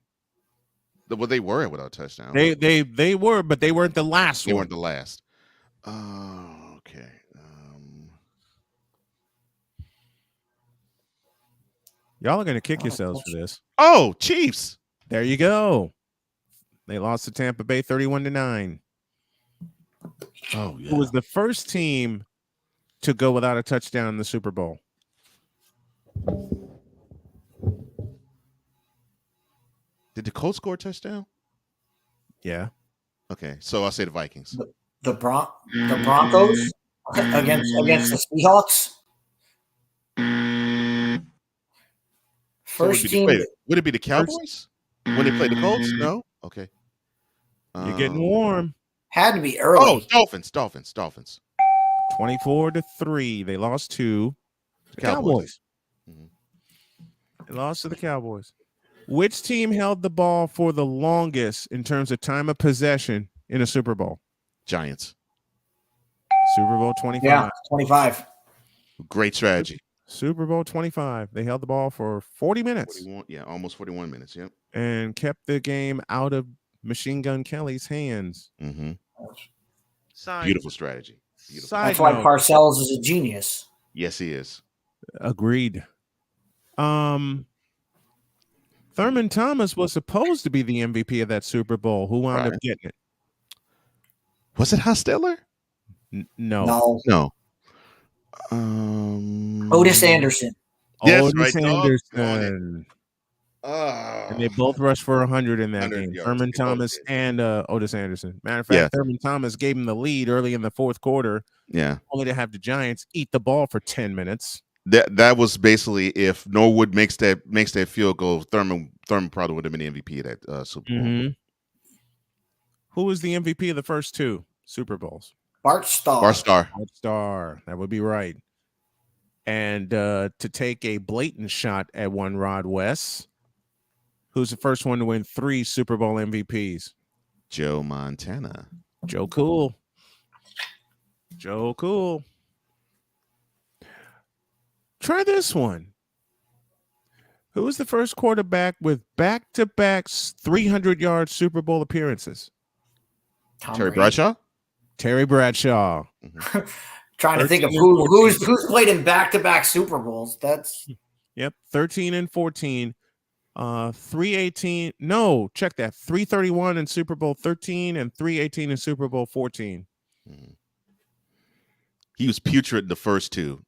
Well, they were without a touchdown. They were, but they weren't the last They one. weren't the last. Okay. Y'all are going to kick yourselves for this. Oh, Chiefs. There you go. They lost to Tampa Bay 31-9. Oh, yeah. Who was the first team to go without a touchdown in the Super Bowl? Did the Colts score a touchdown? Yeah. Okay, so I'll say the Vikings. The Broncos against the Seahawks. First team. Would it be the Cowboys when they played the Colts? No. Okay. You're getting warm. Had to be early. Oh, Dolphins. 24-3. They lost to the Cowboys. Mhm. They lost to the Cowboys. Which team held the ball for the longest in terms of time of possession in a Super Bowl? Giants. Super Bowl 25. Yeah, 25. Great strategy. Super Bowl 25. They held the ball for 40 minutes 41, yeah, almost 41 minutes. Yep. and kept the game out of Machine Gun Kelly's hands. Mm-hmm. Side- Beautiful strategy. Beautiful. Side That's why note. Parcells is a genius. Yes, he is. Agreed. Thurman Thomas was supposed to be the MVP of that Super Bowl. Who wound up getting it? Was it Hostetler? No. No. No. Otis Anderson. Yes, Otis right. Anderson. And they both rushed for 100 in that 100 game. yards. Thurman They both Thomas did. and Otis Anderson. Matter of fact, Thurman Thomas gave him the lead early in the fourth quarter. Yeah. Only to have the Giants eat the ball for 10 minutes. That was basically if Norwood makes that field goal, Thurman probably would have been the MVP of that Super Bowl. Mm-hmm. Who was the MVP of the first two Super Bowls? Bart Starr. Bart Starr. That would be right. And to take a blatant shot at one Rod West, who's the first one to win 3 Super Bowl MVPs? Joe Montana. Joe Cool. Joe Cool. Try this one. Who was the first quarterback with back-to-back 300-yard Super Bowl appearances? Terry Bradshaw? Terry Bradshaw. Trying to think of who's played in back-to-back Super Bowls. That's 13 and 14. 318. No, check that. 331 in Super Bowl 13 and 318 in Super Bowl 14. He was putrid in the first two.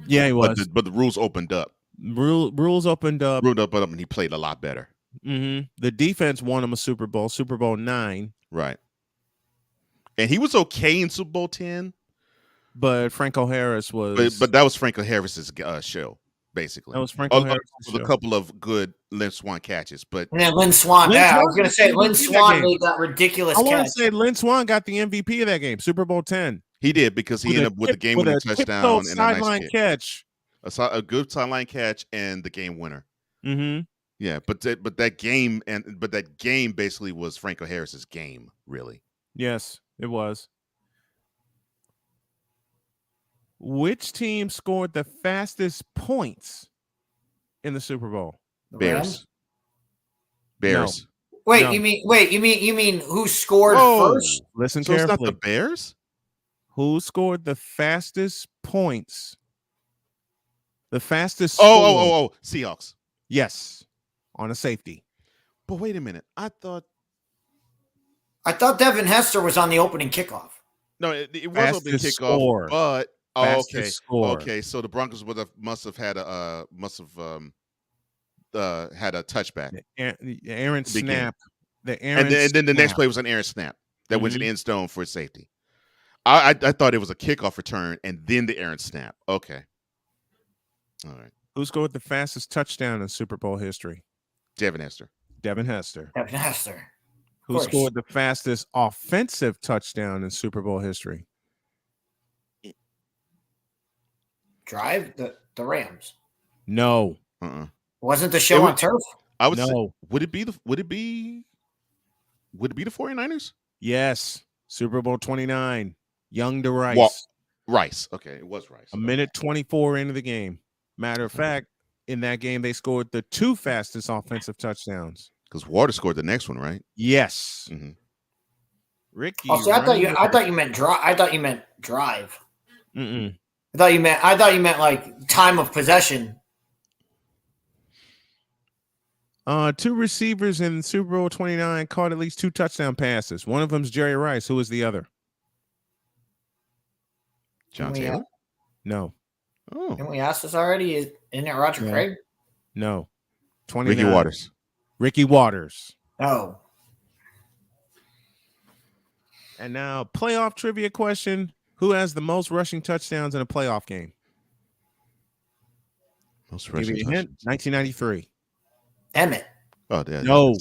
Yeah, he was. But the rules opened up. Rules opened up. And he played a lot better. Mm-hmm. The defense won him a Super Bowl 9. Right. And he was okay in Super Bowl 10. But Franco Harris was. But that was Franco Harris's show, basically. That was Franco Harris' with a couple of good Lynn Swan catches. But and then Lynn Swan. I was going to say Lynn Swan made that ridiculous catch. I want to say Lynn Swan got the MVP of that game, Super Bowl 10. He did because he ended up with the game-winning touchdown and a sideline catch. A good sideline catch and the game winner. Mm-hmm. Yeah, but that game basically was Franco Harris's game, really. Yes, it was. Which team scored the fastest points in the Super Bowl? Bears. No. Wait, No. you mean who scored first? Listen So carefully. it's not the Bears? Who scored the fastest points? The fastest score. Oh, Seahawks. Yes, on a safety. But wait a minute. I thought Devin Hester was on the opening kikickoff. No, it was opening kickoff, score. but Fastest score. Okay, so the Broncos must have had a touchback. Aaron snap. And then the next play was an Aaron snap that went to the end zone for a safety. I thought it was a kickoff return and then the Aaron snap. Okay. All right. Who scored the fastest touchdown in Super Bowl history? Devin Hester. Who scored the fastest offensive touchdown in Super Bowl history? Drive the Rams. No. Wasn't the show on turf? I would say, would it be the 49ers? Yes. Super Bowl 29. Young to Rice. Rice. Okay, it was Rice. A minute 24 into the game. Matter of fact, in that game, they scored the 2 fastest offensive touchdowns. Because Waters scored the next one, right? Yes. Mm-hmm. Ricky. Oh, see, I thought you meant drive. I thought you meant drive. Mm-mm. I thought you meant like time of possession. 2 receivers in Super Bowl 29 caught at least 2 touchdown passes. One of them's Jerry Rice. Who was the other? John Taylor? No. Oh. Didn't we ask this already? Isn't it Roger Craig? No. 29. Ricky Waters. Ricky Waters. Oh. And now, playoff trivia question. Who has the most rushing touchdowns in a playoff game? Most Give you a hint. 1993. Emmett. Oh, yeah. No.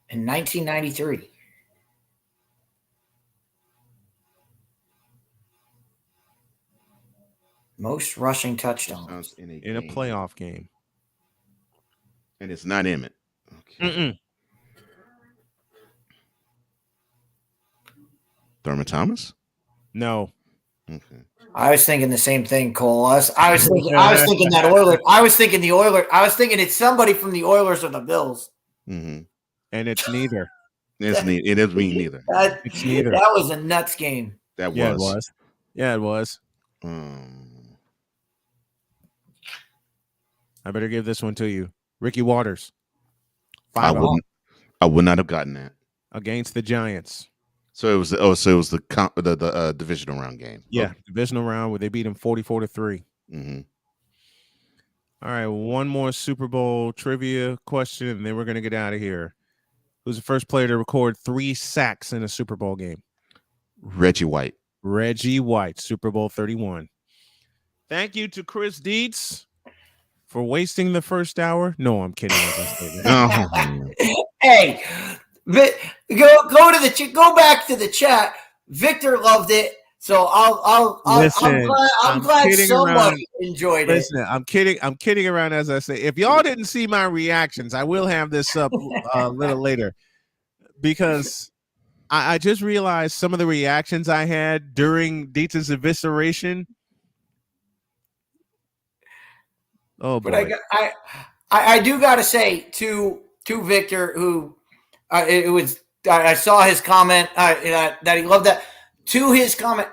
In 1993. Most rushing touchdowns in a playoff game. And it's not Emmett. Okay. Thurman Thomas? No. Okay. I was thinking the same thing, Cole. I was thinking that Oilers. I was thinking the Oilers. I was thinking it's somebody from the Oilers or the Bills. Mm-hmm. And it's neither. It is me neither. It's neither. That was a nuts game. That was. Yeah, it was. Yeah, it was. I better give this one to you. Ricky Waters. I would not have gotten that against the Giants. So it was the divisional round game. Yeah, divisional round where they beat them 44-3. Mm-hmm. All right, one more Super Bowl trivia question, and then we're going to get out of here. Who's the first player to record 3 sacks in a Super Bowl game? Reggie White. Reggie White, Super Bowl 31. Thank you to Chris Dietz for wasting the first hour. No, I'm kidding. Hey, go back to the chat. Victor loved it, so I'm glad somebody enjoyed it. Listen, I'm kidding around, as I say. If y'all didn't see my reactions, I will have this up a little later, because I just realized some of the reactions I had during Dietz's evisceration. Oh boy! But I do got to say to Victor, who I saw his comment that he loved that. To his comment,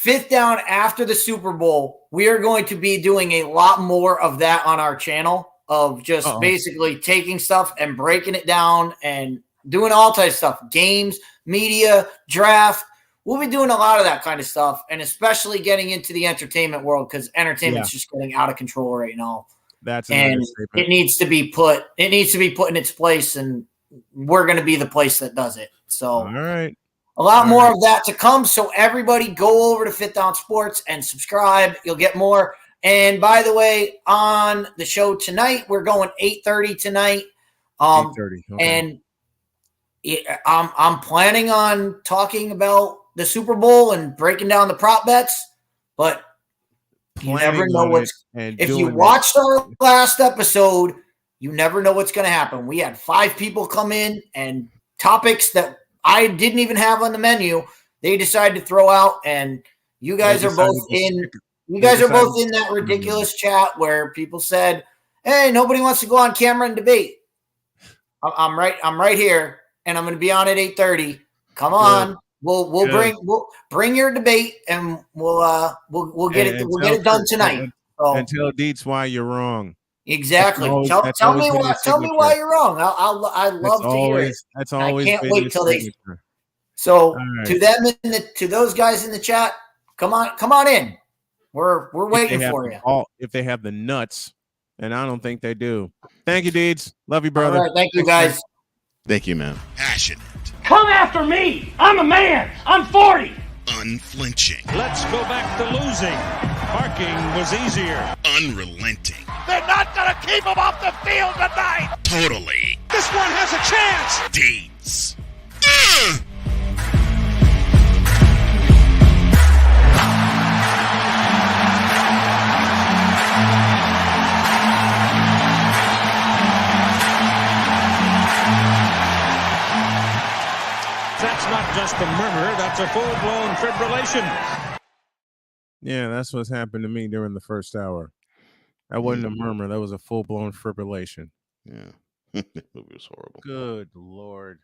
5th down after the Super Bowl, we are going to be doing a lot more of that on our channel, of just basically taking stuff and breaking it down and doing all types of stuff, games, media, draft. We'll be doing a lot of that kind of stuff, and especially getting into the entertainment world, because entertainment's just getting out of control right now. And it needs to be put in its place, and we're going to be the place that does it. So all right. A lot more of that to come. So everybody go over to Fit Down Sports and subscribe. You'll get more. And by the way, on the show tonight, we're going 8:30 tonight. 8:30. Okay. And I'm planning on talking about the Super Bowl and breaking down the prop bets, but you never know if you watched our last episode, you never know what's going to happen. We had 5 people come in, and topics that I didn't even have on the menu, they decided to throw out, and you guys are both in. You guys are both in that ridiculous chat where people said, "Hey, nobody wants to go on camera and debate." I'm right here, and I'm going to be on at 8:30. Come on, we'll bring your debate, and we'll get it done tonight. And tell Dietz why you're wrong. Exactly. Tell me why you're wrong. I love to hear it. That's always. I can't wait till they. So to them to those guys in the chat, come on in. We're waiting for you. If they have the nuts, and I don't think they do. Thank you, Dietz. Love you, brother. All right, thank you, guys. Thank you, man. Passionate. Come after me. I'm a man. I'm 40. Unflinching. Let's go back to losing. Parking was easier. Unrelenting. They're not going to keep him off the field tonight. Totally. This one has a chance. Dietz. That's not just a murmur, that's a full-blown fibrillation. Yeah, that's what's happened to me during the first hour. That wasn't a murmur. That was a full-blown fibrillation. Yeah. It was horrible. Good Lord.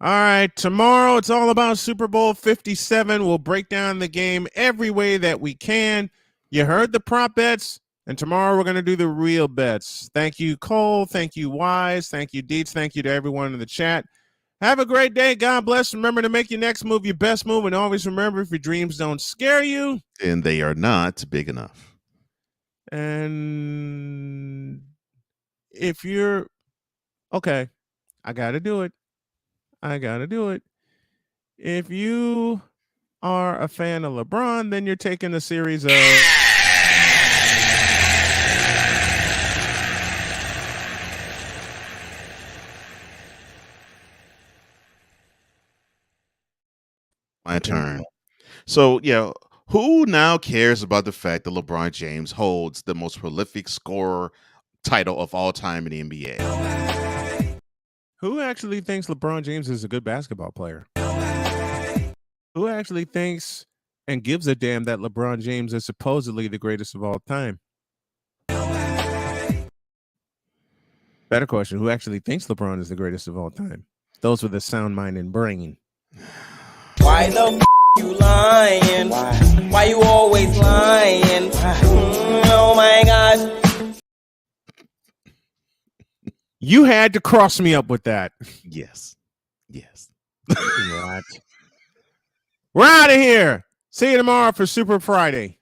All right, tomorrow it's all about Super Bowl 57. We'll break down the game every way that we can. You heard the prop bets, and tomorrow we're going to do the real bets. Thank you, Cole. Thank you, Wise. Thank you, Dietz. Thank you to everyone in the chat. Have a great day. God bless. Remember to make your next move your best move, and always remember, if your dreams don't scare you, and they are not big enough. And if you're okay, I got to do it. If you are a fan of LeBron, then you're taking a series of my turn. So, yeah, who now cares about the fact that LeBron James holds the most prolific scorer title of all time in the NBA? Who actually thinks LeBron James is a good basketball player? Who actually thinks and gives a damn that LeBron James is supposedly the greatest of all time? Better question, who actually thinks LeBron is the greatest of all time? Those with a sound mind and brain. Why the you lying? Why you always lying? Oh my gosh. You had to cross me up with that. Yes. What? We're out of here. See you tomorrow for Super Friday.